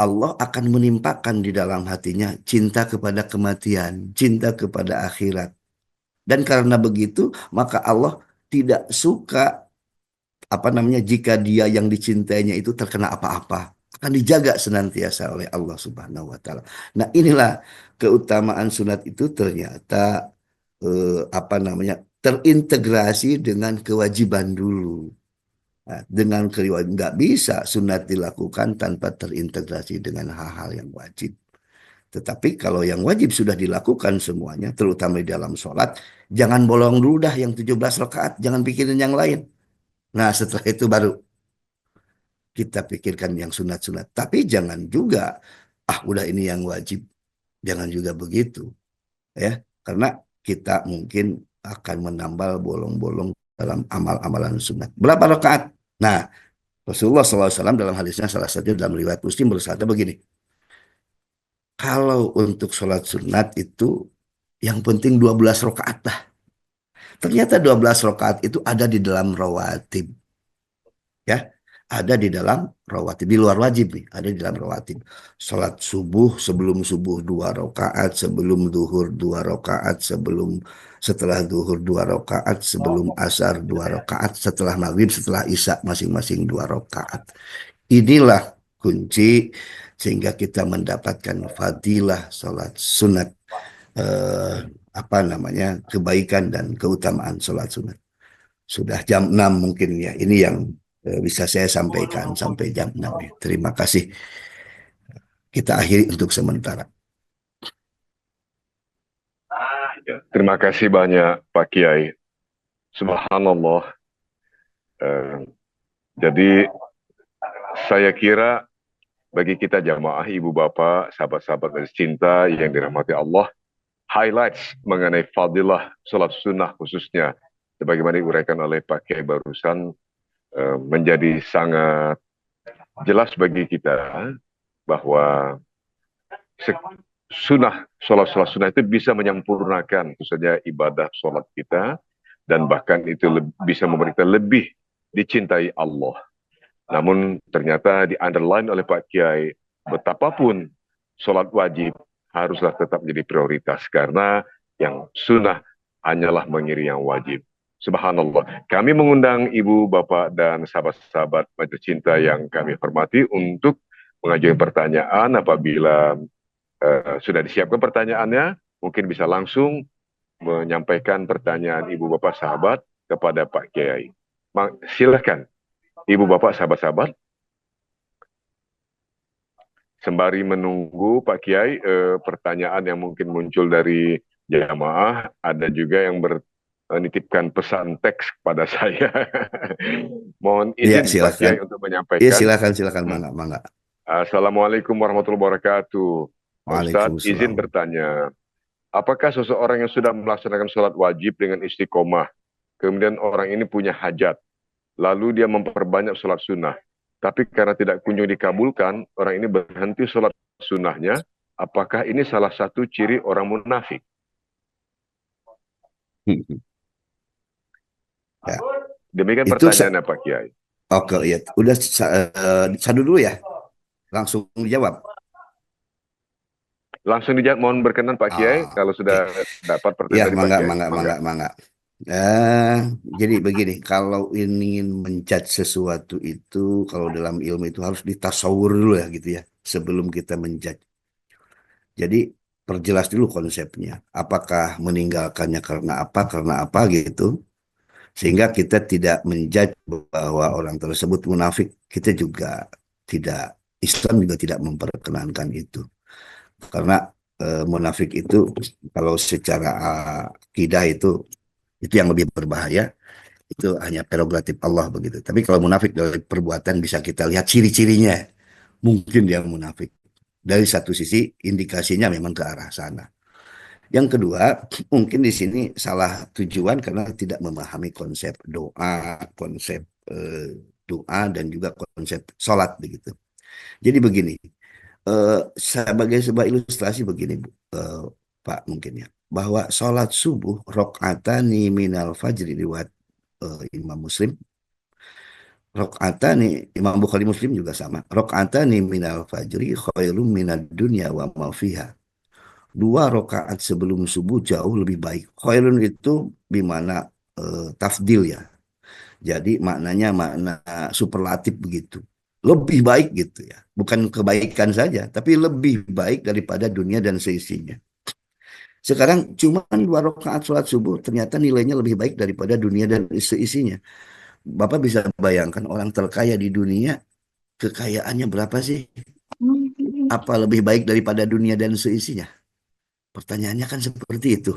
Allah akan menimpakan di dalam hatinya cinta kepada kematian, cinta kepada akhirat. Dan karena begitu, maka Allah tidak suka apa namanya, jika dia yang dicintainya itu terkena apa-apa. Akan dijaga senantiasa oleh Allah Subhanahu wa taala. Nah, inilah keutamaan sunat itu ternyata apa namanya, terintegrasi dengan kewajiban dulu. Nah, dengan kewajiban nggak bisa sunat dilakukan tanpa terintegrasi dengan hal-hal yang wajib. Tetapi kalau yang wajib sudah dilakukan semuanya, terutama di dalam sholat, jangan bolong dulu dah yang 17 rakaat, jangan pikirin yang lain. Nah, setelah itu baru kita pikirkan yang sunat-sunat. Tapi jangan juga, udah ini yang wajib. Jangan juga begitu. Ya, karena kita mungkin akan menambal bolong-bolong dalam amal-amalan sunat. Berapa rakaat? Nah, Rasulullah SAW dalam hadisnya salah satu dalam riwayat Muslim bersabda begini, kalau untuk sholat sunat itu yang penting 12 rakaat lah. Ternyata 12 rakaat itu ada di dalam rawatib. Ya, ada di dalam rawatib. Di luar wajib nih, ada di dalam rawatib. Sholat subuh, sebelum subuh 2 rakaat, sebelum duhur 2 rakaat, setelah duhur 2 rakaat, sebelum asar 2 rakaat, setelah maghrib, setelah isya masing-masing 2 rakaat. Inilah kunci sehingga kita mendapatkan fadilah sholat sunat, eh, apa namanya, kebaikan dan keutamaan sholat sunat. Sudah jam 6 mungkin ya. Ini yang bisa saya sampaikan sampai jam 6 ya. Terima kasih. Kita akhiri untuk sementara. Ya, terima kasih banyak Pak Kiai. Subhanallah. Jadi saya kira bagi kita jamaah, ibu bapak, sahabat-sahabat majelis cinta yang dirahmati Allah, highlights mengenai fadilah sholat sunnah khususnya, sebagaimana diuraikan oleh Pak Kiai barusan, menjadi sangat jelas bagi kita bahwa sholat sunnah itu bisa menyempurnakan khususnya ibadah sholat kita, dan bahkan itu bisa membuat kita lebih dicintai Allah. Namun ternyata di underline oleh Pak Kiai, betapapun sholat wajib haruslah tetap menjadi prioritas, karena yang sunnah hanyalah mengiri yang wajib. Subhanallah. Kami mengundang ibu, bapak, dan sahabat-sahabat majelis cinta yang kami hormati untuk mengajukan pertanyaan. Apabila sudah disiapkan pertanyaannya, mungkin bisa langsung menyampaikan pertanyaan ibu, bapak, sahabat kepada Pak Kiai. Silakan. Ibu, bapak, sahabat-sahabat, sembari menunggu Pak Kiai, pertanyaan yang mungkin muncul dari jamaah, ada juga yang menitipkan pesan teks kepada saya. Mohon Iya, izin Pak silakan. Kiai untuk Iya, menyampaikan. silakan, mangga, mangga. Assalamualaikum warahmatullahi wabarakatuh. Pak Ustadz, izin Waalaikumsalam. bertanya, apakah seseorang yang sudah melaksanakan sholat wajib dengan istiqomah, kemudian orang ini punya hajat, lalu dia memperbanyak sholat sunnah, tapi karena tidak kunjung dikabulkan, orang ini berhenti sholat sunnahnya, apakah ini salah satu ciri orang munafik? Ya. Demikian Itu pertanyaannya Pak Kiai. oke ya. Udah sadu dulu ya. Langsung dijawab. Langsung dijawab, mohon berkenan Pak Kiai, kalau sudah dapat pertanyaan Ya, dari Pak Kiai. mangga. Jadi begini, kalau ingin menjudge sesuatu itu, kalau dalam ilmu itu harus ditasawur dulu ya gitu ya, sebelum kita menjudge. Jadi perjelas dulu konsepnya. Apakah meninggalkannya karena apa gitu. Sehingga kita tidak menjudge bahwa orang tersebut munafik. Kita juga tidak, Islam juga tidak memperkenankan itu. Karena munafik itu kalau secara akidah itu yang lebih berbahaya, itu hanya prerogatif Allah begitu. Tapi kalau munafik dari perbuatan bisa kita lihat ciri-cirinya, mungkin dia munafik. Dari satu sisi indikasinya memang ke arah sana. Yang kedua, mungkin di sini salah tujuan karena tidak memahami konsep doa, konsep doa dan juga konsep sholat begitu. Jadi begini, sebagai sebuah ilustrasi begini, Pak mungkin ya, bahwa sholat subuh rokatani minal fajri riwayat Imam Muslim, rokatani Imam Bukhari Muslim juga sama, rokatani minal fajri khairum minad dunya wa ma fiha. 2 rakaat sebelum subuh jauh lebih baik. Khairun itu bimana tafdil ya. Jadi maknanya makna superlatif begitu. Lebih baik gitu ya. Bukan kebaikan saja, tapi lebih baik daripada dunia dan seisinya. Sekarang cuma 2 rakaat sholat subuh ternyata nilainya lebih baik daripada dunia dan seisinya. Bapak bisa bayangkan orang terkaya di dunia, kekayaannya berapa sih? Apa lebih baik daripada dunia dan seisinya? Pertanyaannya kan seperti itu.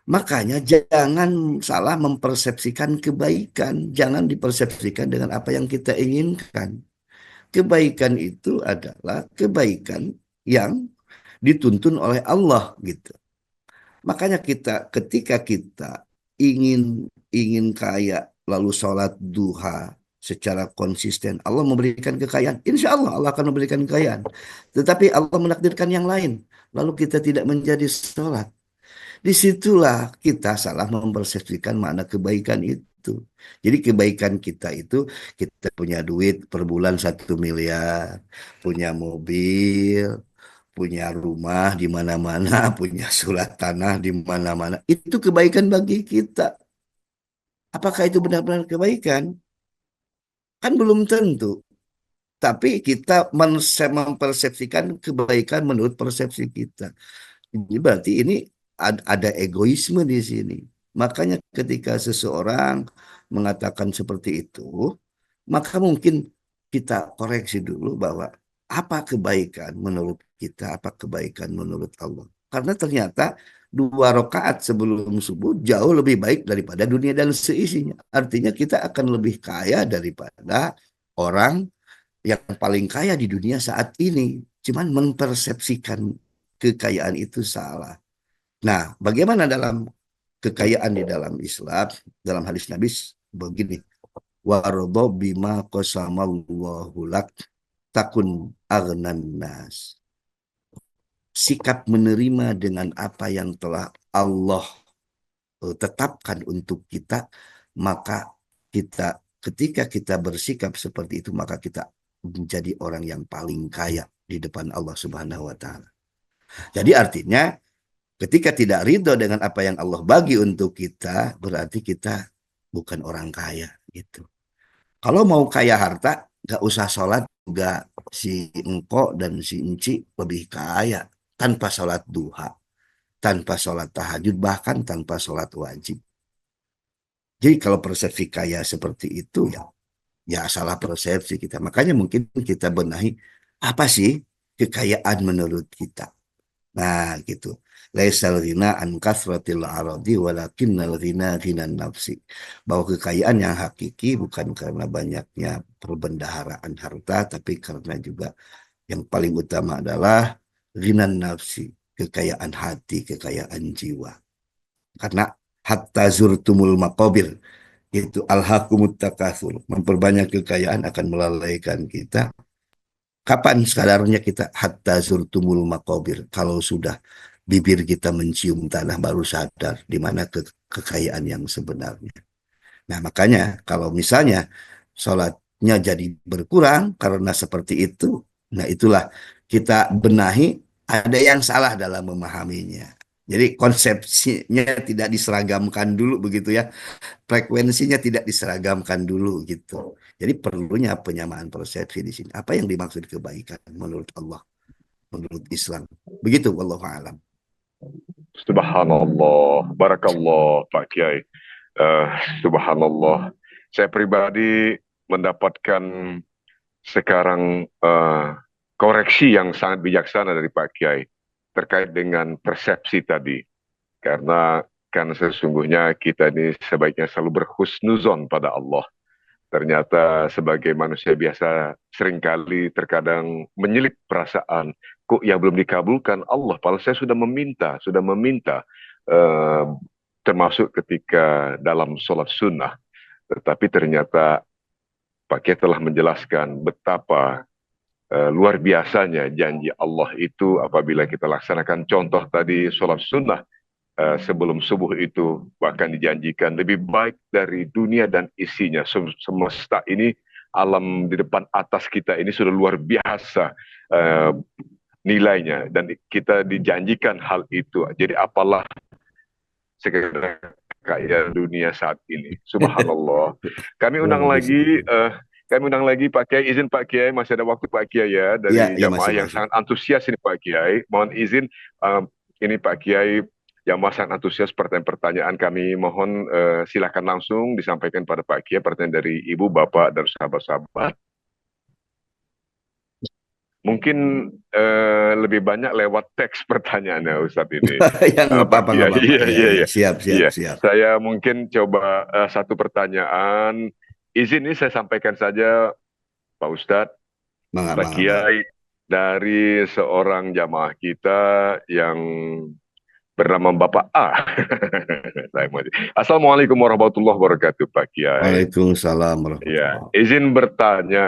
Makanya jangan salah mempersepsikan kebaikan. Jangan dipersepsikan dengan apa yang kita inginkan. Kebaikan itu adalah kebaikan yang dituntun oleh Allah gitu. Makanya ketika kita ingin ingin kaya lalu sholat duha secara konsisten, Allah memberikan kekayaan. Insya Allah Allah akan memberikan kekayaan. Tetapi Allah menakdirkan yang lain. Lalu kita tidak menjadi sholat. Disitulah kita salah mempersepsikan makna kebaikan itu. Jadi kebaikan kita itu kita punya duit per bulan 1 miliar, punya mobil, punya rumah di mana-mana, punya surat tanah di mana-mana. Itu kebaikan bagi kita. Apakah itu benar-benar kebaikan? Kan belum tentu. Tapi kita mempersepsikan kebaikan menurut persepsi kita. Jadi berarti ini ada egoisme di sini. Makanya ketika seseorang mengatakan seperti itu, maka mungkin kita koreksi dulu bahwa apa kebaikan menurut kita, apa kebaikan menurut Allah. Karena ternyata 2 rakaat sebelum subuh jauh lebih baik daripada dunia dan seisinya. Artinya kita akan lebih kaya daripada orang yang paling kaya di dunia saat ini. Cuman mempersepsikan kekayaan itu salah. Nah, bagaimana dalam kekayaan di dalam Islam, dalam hadis Nabi begini, warodo bima qasamallahu lak takun agnan nas. Sikap menerima dengan apa yang telah Allah tetapkan untuk kita, maka kita ketika kita bersikap seperti itu, maka kita menjadi orang yang paling kaya di depan Allah Subhanahu wa taala. Jadi artinya ketika tidak ridho dengan apa yang Allah bagi untuk kita, berarti kita bukan orang kaya gitu. Kalau mau kaya harta, gak usah sholat juga si engkau dan si enci lebih kaya tanpa sholat duha, tanpa sholat tahajud, bahkan tanpa sholat wajib. Jadi kalau persepsi kaya seperti itu ya salah persepsi kita. Makanya mungkin kita benahi apa sih kekayaan menurut kita. Nah, gitu. Laisal ghina an kasratil aradi walakinnal ghina ghinan nafsi. Bahwa kekayaan yang hakiki bukan karena banyaknya perbendaharaan harta, tapi karena juga yang paling utama adalah ghinan nafsi, kekayaan hati, kekayaan jiwa. Karena hatta zurtumul maqabir, itu alhaqumut takatsur, memperbanyak kekayaan akan melalaikan kita. Kapan sadarnya kita hatta zurtumul maqabir? Kalau sudah bibir kita mencium tanah baru sadar di mana kekayaan yang sebenarnya. Nah, makanya kalau misalnya sholatnya jadi berkurang karena seperti itu, nah itulah kita benahi ada yang salah dalam memahaminya. Jadi konsepsinya tidak diseragamkan dulu begitu ya, frekuensinya tidak diseragamkan dulu gitu. Jadi perlunya penyamaan persepsi di sini. Apa yang dimaksud kebaikan menurut Allah, menurut Islam? Begitu, wallahu a'lam. Subhanallah, barakallah Pak Kiai. Eh, Subhanallah. Saya pribadi mendapatkan sekarang koreksi yang sangat bijaksana dari Pak Kiai terkait dengan persepsi tadi. Karena kan sesungguhnya kita ini sebaiknya selalu berhusnuzon pada Allah. Ternyata sebagai manusia biasa seringkali terkadang menyelip perasaan kok yang belum dikabulkan Allah. Padahal saya sudah meminta eh, termasuk ketika dalam sholat sunnah. Tetapi ternyata Pak Kiai telah menjelaskan betapa luar biasanya janji Allah itu apabila kita laksanakan contoh tadi sholat sunnah sebelum subuh itu bahkan dijanjikan lebih baik dari dunia dan isinya. Semesta ini, alam di depan atas kita ini sudah luar biasa uh, nilainya dan kita dijanjikan hal itu. Jadi apalah sekedar kaya dunia saat ini. Subhanallah. Kami Luar undang biasa. lagi Pak Kiai, izin Pak Kiai, masih ada waktu Pak Kiai ya, Ya, dari ya jamaah masih yang masih. sangat antusias ini Pak Kiai. Mohon izin, ini Pak Kiai, jamaah sangat antusias pertanyaan-pertanyaan kami. Mohon silakan langsung disampaikan pada Pak Kiai, pertanyaan dari Ibu, Bapak, dan sahabat-sahabat. Mungkin lebih banyak lewat teks pertanyaannya Ustadz ini. Yang nggak Pak apa-apa, nggak Kiai, apa-apa. iya, Ya, iya, ya, iya. siap, siap, Iya, siap. saya mungkin coba satu pertanyaan. Izin ini saya sampaikan saja Pak Ustadz, Mangga, Pak mangga, mangga. Kiai, dari seorang jamaah kita yang bernama Bapak A. Assalamualaikum warahmatullahi wabarakatuh, Pak Kiai. Waalaikumsalam Ya, warahmatullahi. izin bertanya,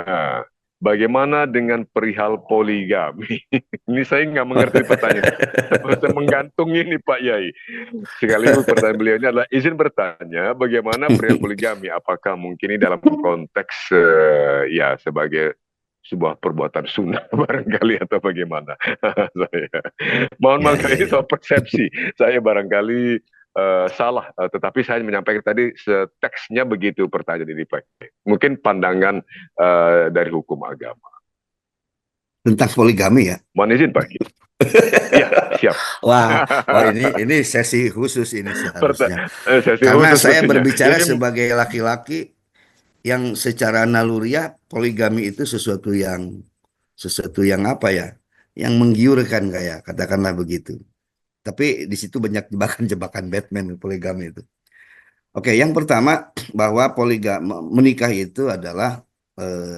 bagaimana dengan perihal poligami? Ini saya nggak mengerti pertanyaan. Saya menggantung ini, Pak Yai. Sekaligus pertanyaan beliau ini adalah izin bertanya, bagaimana perihal poligami? Apakah mungkin ini dalam konteks ya sebagai sebuah perbuatan sunnah barangkali atau bagaimana? Saya mohon Ya, maaf ya, ini ya. soal persepsi. Saya barangkali salah, tetapi saya menyampaikan tadi teksnya begitu pertanyaan ini Pak. Mungkin pandangan dari hukum agama. Tentang poligami ya. Mohon izin Pak. Iya, siap. Wah, ini sesi khusus ini seharusnya. Sesi Karena khusus saya mestinya. berbicara Ini sebagai laki-laki yang secara naluriah poligami itu sesuatu yang apa ya? Yang menggiurkan kayak katakanlah begitu. Tapi di situ banyak jebakan-jebakan Batman poligami itu. Oke, yang pertama bahwa menikah itu adalah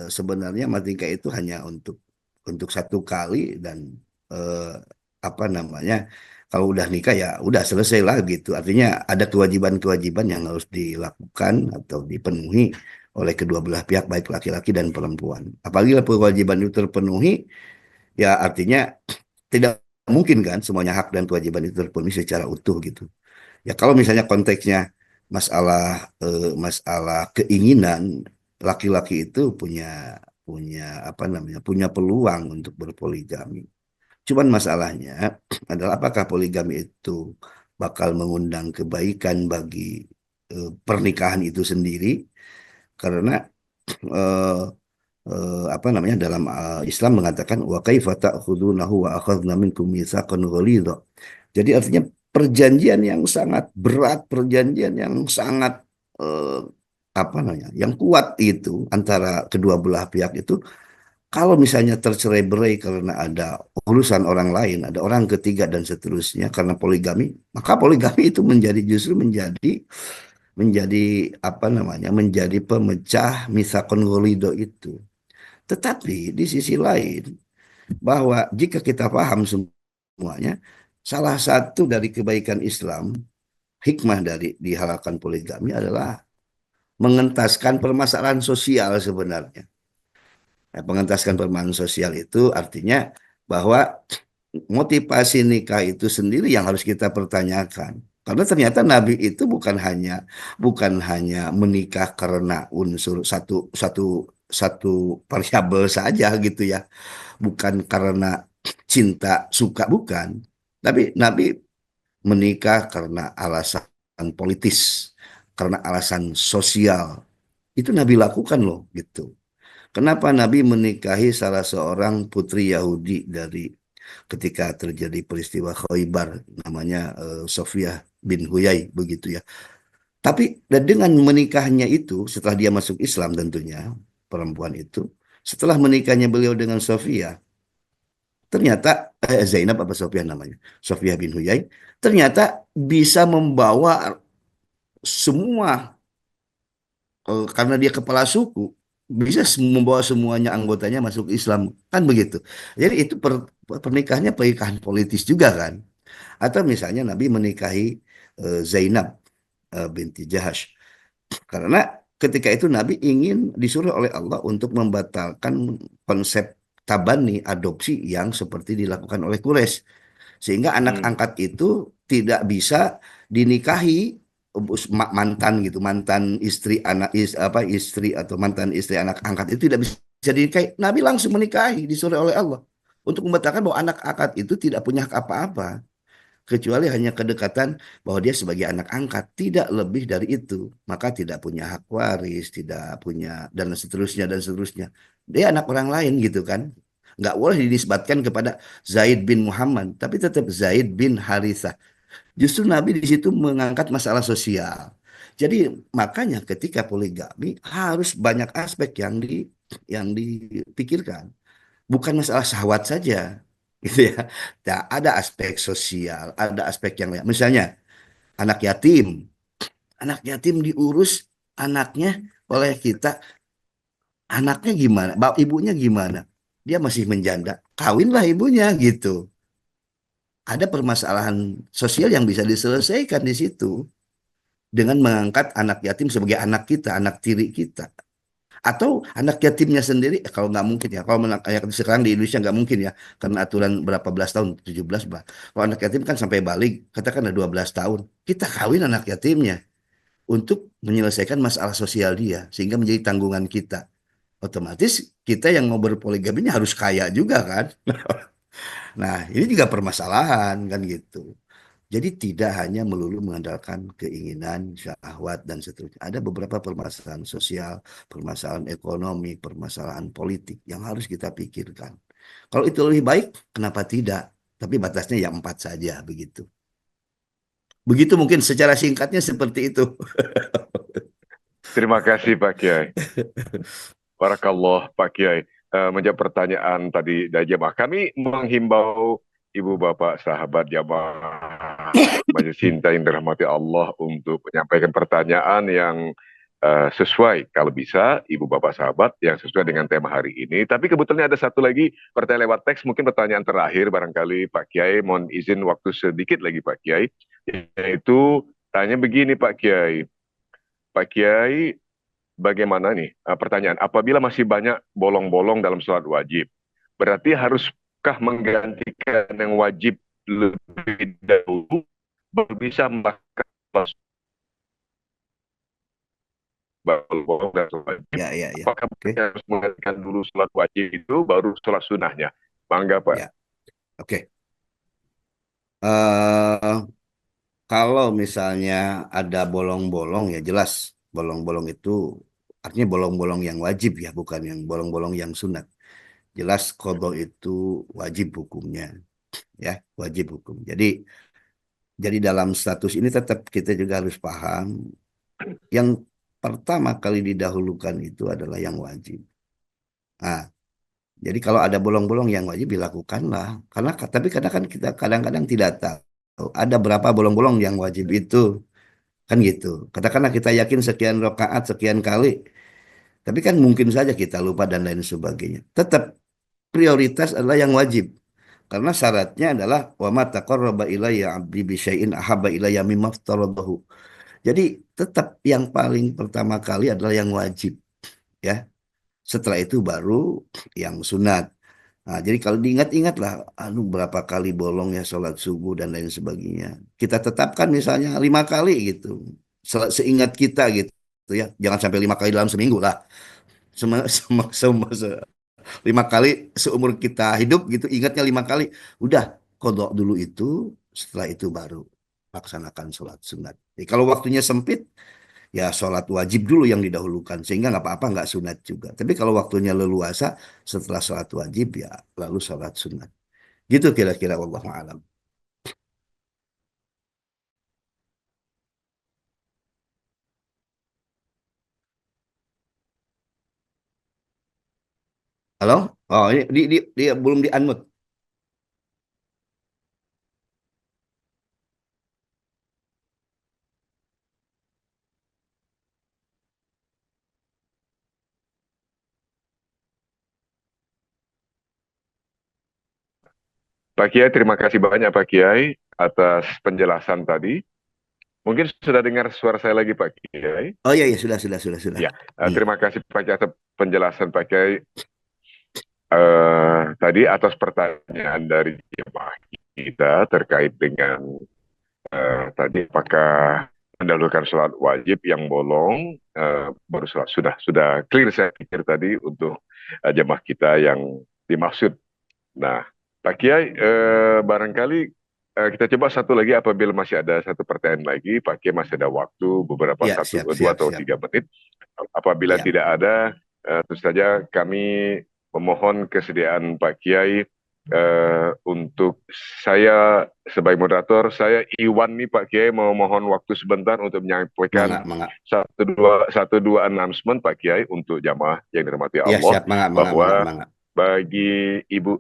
sebenarnya menikah itu hanya untuk satu kali dan eh, apa namanya kalau udah nikah ya udah selesai lah gitu. Artinya ada kewajiban-kewajiban yang harus dilakukan atau dipenuhi oleh kedua belah pihak baik laki-laki dan perempuan. Apabila kewajiban itu terpenuhi, ya artinya tidak mungkin kan semuanya hak dan kewajiban itu terpenuhi secara utuh gitu. Ya kalau misalnya konteksnya masalah keinginan laki-laki itu punya punya apa namanya punya peluang untuk berpoligami. Cuman masalahnya adalah apakah poligami itu bakal mengundang kebaikan bagi pernikahan itu sendiri karena eh, apa namanya dalam Islam mengatakan wa kaifa ta'khudunahu wa akhadna minkum mitsaqan ghalidha. Jadi artinya perjanjian yang sangat berat, perjanjian yang sangat eh, apa namanya, yang kuat itu antara kedua belah pihak itu kalau misalnya tercerai-berai karena ada urusan orang lain, ada orang ketiga dan seterusnya karena poligami, maka poligami itu justru menjadi apa namanya, menjadi pemecah mitsaqan ghalidha itu. Tetapi di sisi lain, bahwa jika kita paham semuanya, salah satu dari kebaikan Islam, hikmah dari dihalalkan poligami adalah mengentaskan permasalahan sosial sebenarnya. Nah, mengentaskan permasalahan sosial itu artinya bahwa motivasi nikah itu sendiri yang harus kita pertanyakan. Karena ternyata Nabi itu bukan hanya menikah karena unsur satu satu satu variabel saja gitu ya, bukan karena cinta suka bukan, tapi Nabi menikah karena alasan politis, karena alasan sosial. Itu Nabi lakukan loh gitu. Kenapa Nabi menikahi salah seorang putri Yahudi dari ketika terjadi peristiwa Khaybar namanya Sofiyah bin Huyai begitu ya. Tapi dan dengan menikahnya itu setelah dia masuk Islam tentunya perempuan itu setelah menikahnya beliau dengan Sofiyah ternyata Zainab apa Sofiyah namanya Sofiyah bin Huyai ternyata bisa membawa semua karena dia kepala suku bisa membawa semuanya anggotanya masuk Islam kan begitu. Jadi itu pernikahannya pernikahan politis juga kan. Atau misalnya Nabi menikahi Zainab binti Jahash karena ketika itu Nabi ingin disuruh oleh Allah untuk membatalkan konsep tabani adopsi yang seperti dilakukan oleh Quraisy sehingga anak hmm, angkat itu tidak bisa dinikahi mantan gitu, mantan istri istri atau mantan istri anak angkat itu tidak bisa dinikahi. Nabi langsung menikahi disuruh oleh Allah untuk membatalkan bahwa anak angkat itu tidak punya hak apa-apa kecuali hanya kedekatan bahwa dia sebagai anak angkat, tidak lebih dari itu. Maka tidak punya hak waris, tidak punya dan seterusnya. Dia anak orang lain gitu kan. Nggak boleh dinisbatkan kepada Zaid bin Muhammad, tapi tetap Zaid bin Harithah. Justru Nabi di situ mengangkat masalah sosial. Jadi makanya ketika poligami harus banyak aspek yang dipikirkan, bukan masalah syahwat saja, gitu ya. Nah, ada aspek sosial, ada aspek yang lain. Misalnya anak yatim diurus anaknya oleh kita, anaknya gimana, ibunya gimana? Dia masih menjanda, kawinlah ibunya gitu. ada permasalahan sosial yang bisa diselesaikan di situ dengan mengangkat anak yatim sebagai anak kita, anak tiri kita. Atau anak yatimnya sendiri, kalau nggak mungkin ya, kalau anak yatim sekarang di Indonesia nggak mungkin ya, karena aturan berapa belas tahun, 17 bah. Kalau anak yatim kan sampai balik, katakan ada 12 tahun, kita kawin anak yatimnya untuk menyelesaikan masalah sosial dia, sehingga menjadi tanggungan kita. Otomatis kita yang mau berpoligami ini harus kaya juga kan. Nah, ini juga permasalahan kan gitu. Jadi tidak hanya melulu mengandalkan keinginan, syahwat, dan seterusnya. Ada beberapa permasalahan sosial, permasalahan ekonomi, permasalahan politik yang harus kita pikirkan. Kalau itu lebih baik, kenapa tidak? Tapi batasnya ya 4 saja, begitu. Begitu mungkin secara singkatnya seperti itu. Terima kasih Pak Kiai. Barakallah Pak Kiai. Menjawab pertanyaan tadi dari jemaah. Kami menghimbau ibu bapak sahabat jamaah Majelis Cinta yang dirahmati Allah untuk menyampaikan pertanyaan yang sesuai, kalau bisa ibu bapak sahabat yang sesuai dengan tema hari ini. Tapi kebetulan ada satu lagi pertanyaan lewat teks, mungkin pertanyaan terakhir barangkali Pak Kiai, mohon izin waktu sedikit lagi Pak Kiai, yaitu tanya begini Pak Kiai. Pak Kiai, bagaimana nih pertanyaan, apabila masih banyak bolong-bolong dalam sholat wajib, berarti haruskah menggantikan yang wajib lebih dahulu baru bisa melakukan bolong dan sholat wajib? Ya, ya, ya. Apakah Oke. harus menggantikan dulu sholat wajib itu baru sholat sunnahnya? Bangga Pak. Ya, oke. Eh, kalau misalnya ada bolong-bolong ya jelas bolong-bolong itu artinya bolong-bolong yang wajib ya, bukan yang bolong-bolong yang sunat. Jelas qadha itu wajib hukumnya, ya, wajib hukum. Jadi dalam status ini tetap kita juga harus paham yang pertama kali didahulukan itu adalah yang wajib. Nah, jadi kalau ada bolong-bolong yang wajib dilakukanlah. Tapi kadang kan kita kadang-kadang tidak tahu ada berapa bolong-bolong yang wajib itu. Kan gitu. Katakanlah kita yakin sekian rakaat, sekian kali. Tapi kan mungkin saja kita lupa dan lain sebagainya. Tetap prioritas adalah yang wajib. Karena syaratnya adalah wa ma taqarraba ilayya 'abdi bi syai'in ahabba ilayya mimma aftaradahu. Jadi tetap yang paling pertama kali adalah yang wajib, ya. Setelah itu baru yang sunat. Nah, jadi kalau diingat-ingat lah, berapa kali bolongnya sholat subuh dan lain sebagainya. Kita tetapkan misalnya 5 kali gitu, seingat kita gitu ya. Jangan sampai 5 kali dalam seminggu lah. Sem sem sem 5 kali seumur kita hidup gitu, ingatnya 5 kali. Udah, kodok dulu itu, setelah itu baru laksanakan sholat sunat. Jadi kalau waktunya sempit, ya sholat wajib dulu yang didahulukan sehingga nggak apa-apa nggak sunat juga. Tapi kalau waktunya leluasa setelah sholat wajib ya lalu sholat sunat. Gitu kira-kira wallahu alam. Halo? Oh ini dia belum di unmute. Pak Kiai, terima kasih banyak Pak Kiai atas penjelasan tadi. Mungkin sudah dengar suara saya lagi Pak Kiai. Oh iya iya sudah. Ya, Hmm. terima kasih Pak Kiai atas penjelasan Pak Kiai tadi atas pertanyaan dari jemaah kita terkait dengan tadi apakah mendahulukan sholat wajib yang bolong baru sholat sudah clear saya pikir tadi untuk jemaah kita yang dimaksud. Nah, Pak Kiai barangkali kita coba satu lagi apabila masih ada satu pertanyaan lagi, Pak Kiai masih ada waktu beberapa Ya satu siap dua siap atau siap. 3 menit. Apabila Ya. tidak ada, tentu saja kami memohon kesediaan Pak Kiai untuk saya sebagai moderator, saya Iwan nih Pak Kiai mau mohon waktu sebentar untuk menyampaikan Mangga mangga. satu dua announcement Pak Kiai untuk jamaah yang dirahmati Ya Allah siap mangga mangga mangga bahwa mangga. bagi Ibu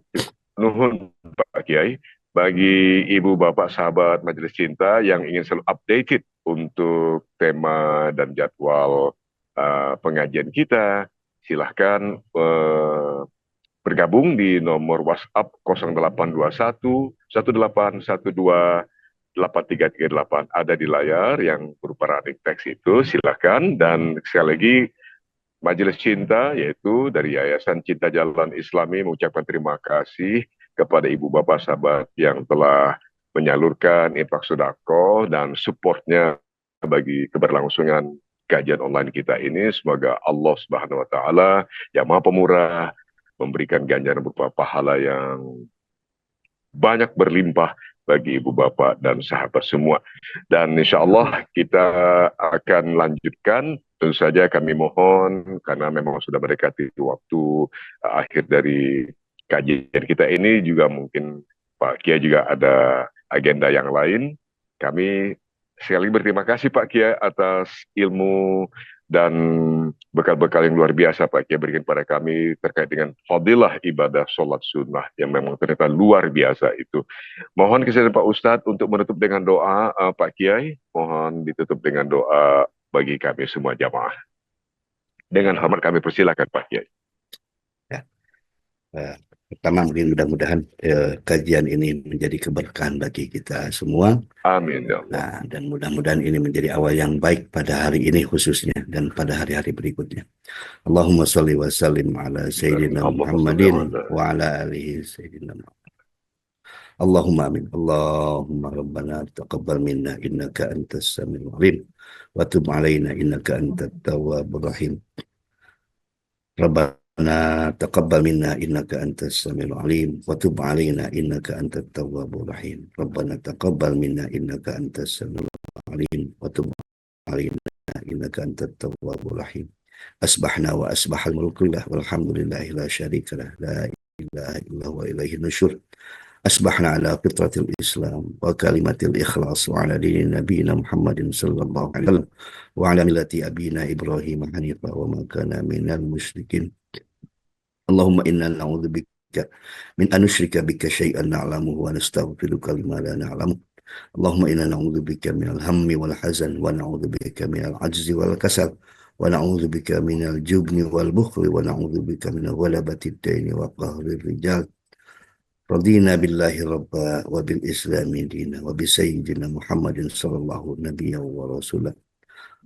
Nuhun Pak Kiai, bagi Ibu Bapak sahabat Majelis Cinta yang ingin selalu updated untuk tema dan jadwal pengajian kita, silahkan bergabung di nomor WhatsApp 0821 1812 8338, ada di layar yang berupa running text itu, silakan. Dan sekali lagi Majelis Cinta, yaitu dari Yayasan Cinta Jalan Islami, mengucapkan terima kasih kepada ibu bapak sahabat yang telah menyalurkan infak sedekah dan supportnya bagi keberlangsungan kajian online kita ini. Semoga Allah Subhanahu wa taala yang Maha Pemurah memberikan ganjaran berupa pahala yang banyak berlimpah bagi ibu bapak dan sahabat semua. Dan insya Allah kita akan lanjutkan. Tentu saja kami mohon, karena memang sudah mendekati waktu akhir dari kajian kita ini, juga mungkin Pak Kiai juga ada agenda yang lain. Kami sekali berterima kasih Pak Kiai atas ilmu dan bekal-bekal yang luar biasa Pak Kiai berikan pada kami terkait dengan fadilah ibadah sholat sunnah yang memang ternyata luar biasa itu. Mohon kesediaan Pak Ustadz untuk menutup dengan doa, Pak Kiai. Mohon ditutup dengan doa bagi kami semua jamaah. Dengan hormat kami persilakan Pak Kiai. Ya. Pertama mungkin mudah-mudahan kajian ini menjadi keberkahan bagi kita semua. Amin ya Allah. Nah, dan mudah-mudahan ini menjadi awal yang baik pada hari ini khususnya dan pada hari-hari berikutnya. Allahumma sholli wa sallim ala sayyidina Muhammadin wa ala alihi sayyidina Muhammad. Allahumma amin. Allahumma rabbana taqabbal minna innaka antas samiul alim wa tub alaina innaka antat tawwabur rahim. Rabbana taqabbal minna innaka antas samiul alim wa tub alaina innaka antat tawwabur rahim. Rabbana taqabbal minna innaka antas samiul alim wa tub alaina innaka antat tawwabur rahim. Asbahna wa asbahal mulkullah walhamdulillahi la syarika lah la ilaha illa wa ilaihi nusyur. أصبحنا على فطرة الإسلام وكلمة الإخلاص وعلى دين نبينا محمد صلى الله عليه وسلم وعلى ملة أبينا إبراهيم حنيفا وما كان من المشركين. اللهم إنا نعوذ بك من أن نشرك بك شيئا نعلمه ونستغفرك لما لا نعلمه. اللهم إنا نعوذ بك من الهم والحزن ونعوذ بك من العجز والكسل ونعوذ بك من الجبن والبخل ونعوذ بك من غلبة الدين وقهر الرجال. رضينا بالله ربا وبالإسلام دينا وبسيدنا محمد صلى الله نبيا ورسولا.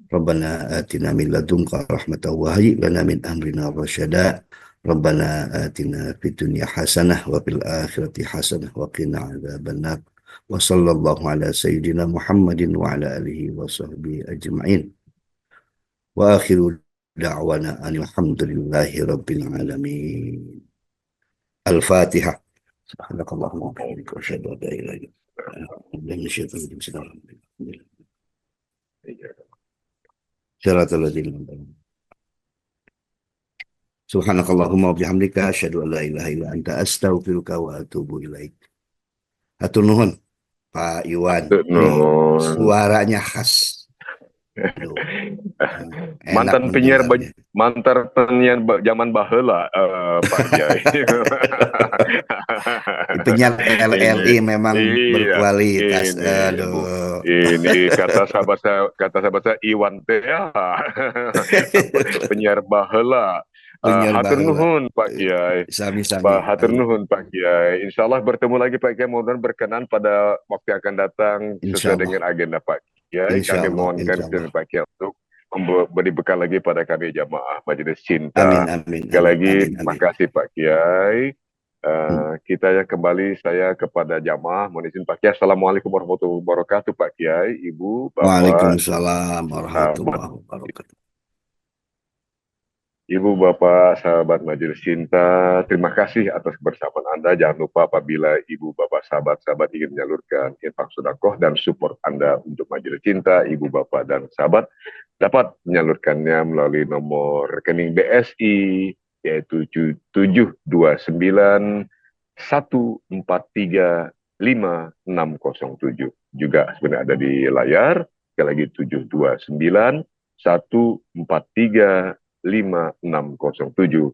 ربنا آتنا من لدنك رحمة وهيئ لنا من أمرنا رشدا. ربنا آتنا في الدنيا حسنة وفي الآخرة حسنة وقنا عذاب النار. وصلى الله على سيدنا محمد وعلى آله وصحبه أجمعين. وآخر دعوانا أن الحمد لله رب العالمين. الفاتحة. سبحانك اللهم وبحمدك واشهد ان لا اله الا انت من الشيطان الرجيم. بسم الله الرحمن الرحيم. صراط الذين انعمت عليهم. سبحانك اللهم وبحمدك اشهد ان لا اله الا انت استغفرك واتوب ilaik. Hatur nuhun Pak Iwan. Suaranya khas. Mantan penyiar zaman baheula Pak Kiai. Penyiar LRI memang berkualitas. Ini kata sahabat saya Iwan teh penyiar baheula. Hatur nuhun Pak Kiai. Hatur nuhun Pak Kiai. Insyaallah bertemu lagi Pak Kiai, mudah-mudahan berkenan pada waktu yang akan datang sesuai dengan agenda Pak Kiai. Kami mohonkan Pak Kiai untuk memberi bekal lagi pada kami jamaah Majelis Cinta. Sekali lagi makasih Pak Kiai. Kita kembali saya kepada jamaah. Mohon izin Pak Kiai. Assalamualaikum warahmatullahi wabarakatuh Pak Kiai, Ibu, Bapak. Waalaikumsalam warahmatullahi wabarakatuh. Ibu, Bapak, sahabat Majelis Cinta, terima kasih atas kebersamaan Anda. Jangan lupa apabila Ibu, Bapak, sahabat-sahabat ingin menyalurkan infak sedekah dan support Anda untuk Majelis Cinta, Ibu, Bapak, dan sahabat dapat menyalurkannya melalui nomor rekening BSI, yaitu 729-143-5607. Juga sebenarnya ada di layar, sekali lagi 729-143-5607,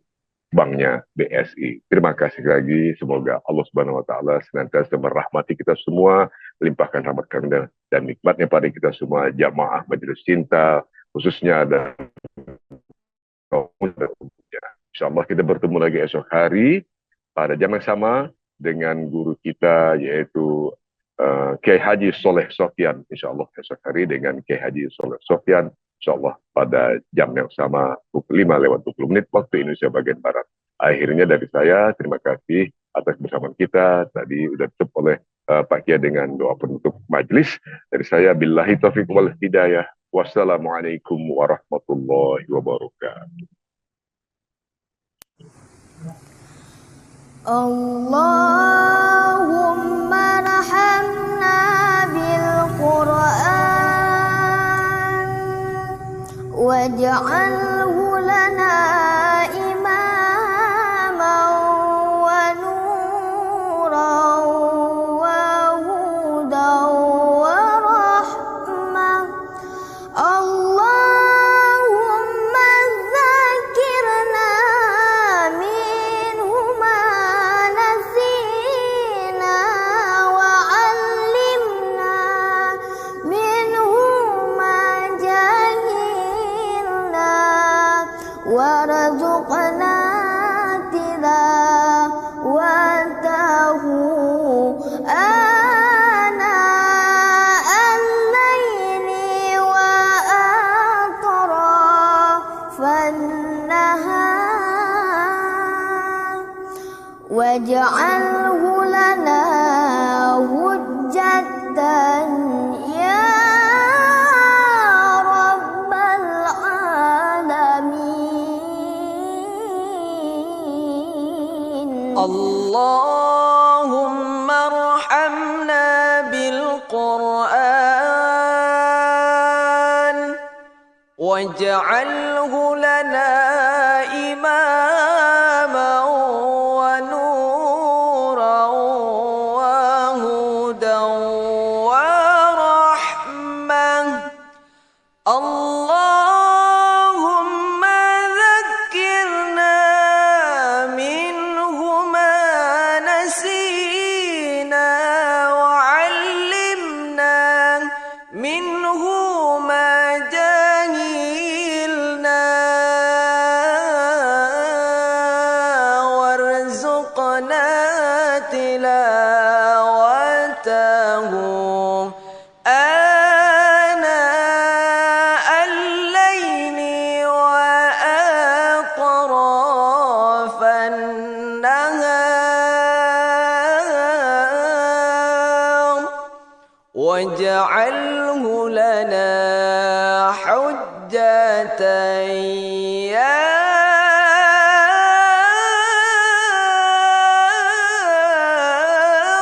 banknya BSI. Terima kasih lagi. Semoga Allah Subhanahu wa taala senantiasa merahmati kita semua, limpahkan rahmat karunia dan nikmatnya pada kita semua jamaah Majelis Cinta, khususnya ada kaum dan umumnya. Insyaallah kita bertemu lagi esok hari pada jam yang sama dengan guru kita yaitu Kiai Haji Soleh Sofyan, insyaallah esok hari dengan Kiai Haji Soleh Sofyan, insyaallah pada jam yang sama pukul 5:20 waktu Indonesia bagian Barat. Akhirnya dari saya, terima kasih atas bersamaan kita. Tadi sudah ditutup oleh Pak Kiai dengan doa penutup majelis. Dari saya, billahi taufiq wal hidayah. Wassalamualaikum warahmatullahi wabarakatuh. Allahumma rahamna bil Qur'an waj'alhu lana imaman wa nuran wa hudan wa rahmah. Allahumma dzakirna minhu ma nasina wa 'allimna minhu ma jahilna warzuqna tilawatahu ana al-laili wa atrafan nahar waj'alhu lana hujjatan ya rabbal alamin. Allahumma arhamna bil Qur'an waj'alhu lana imaman wa nuran wa hudan wa rahmah. Allahumma dhakkirna minhu ma nasina wa 'allimna minhu ma jahilna warzuqna tilawatahu ana al-laili wa atrafan nahar waj'alhu lana hujjatan ya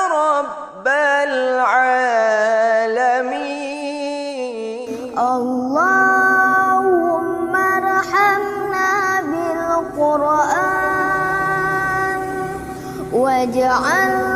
rabbal alamin. Allahumma rahamna bil Qur'an waj'al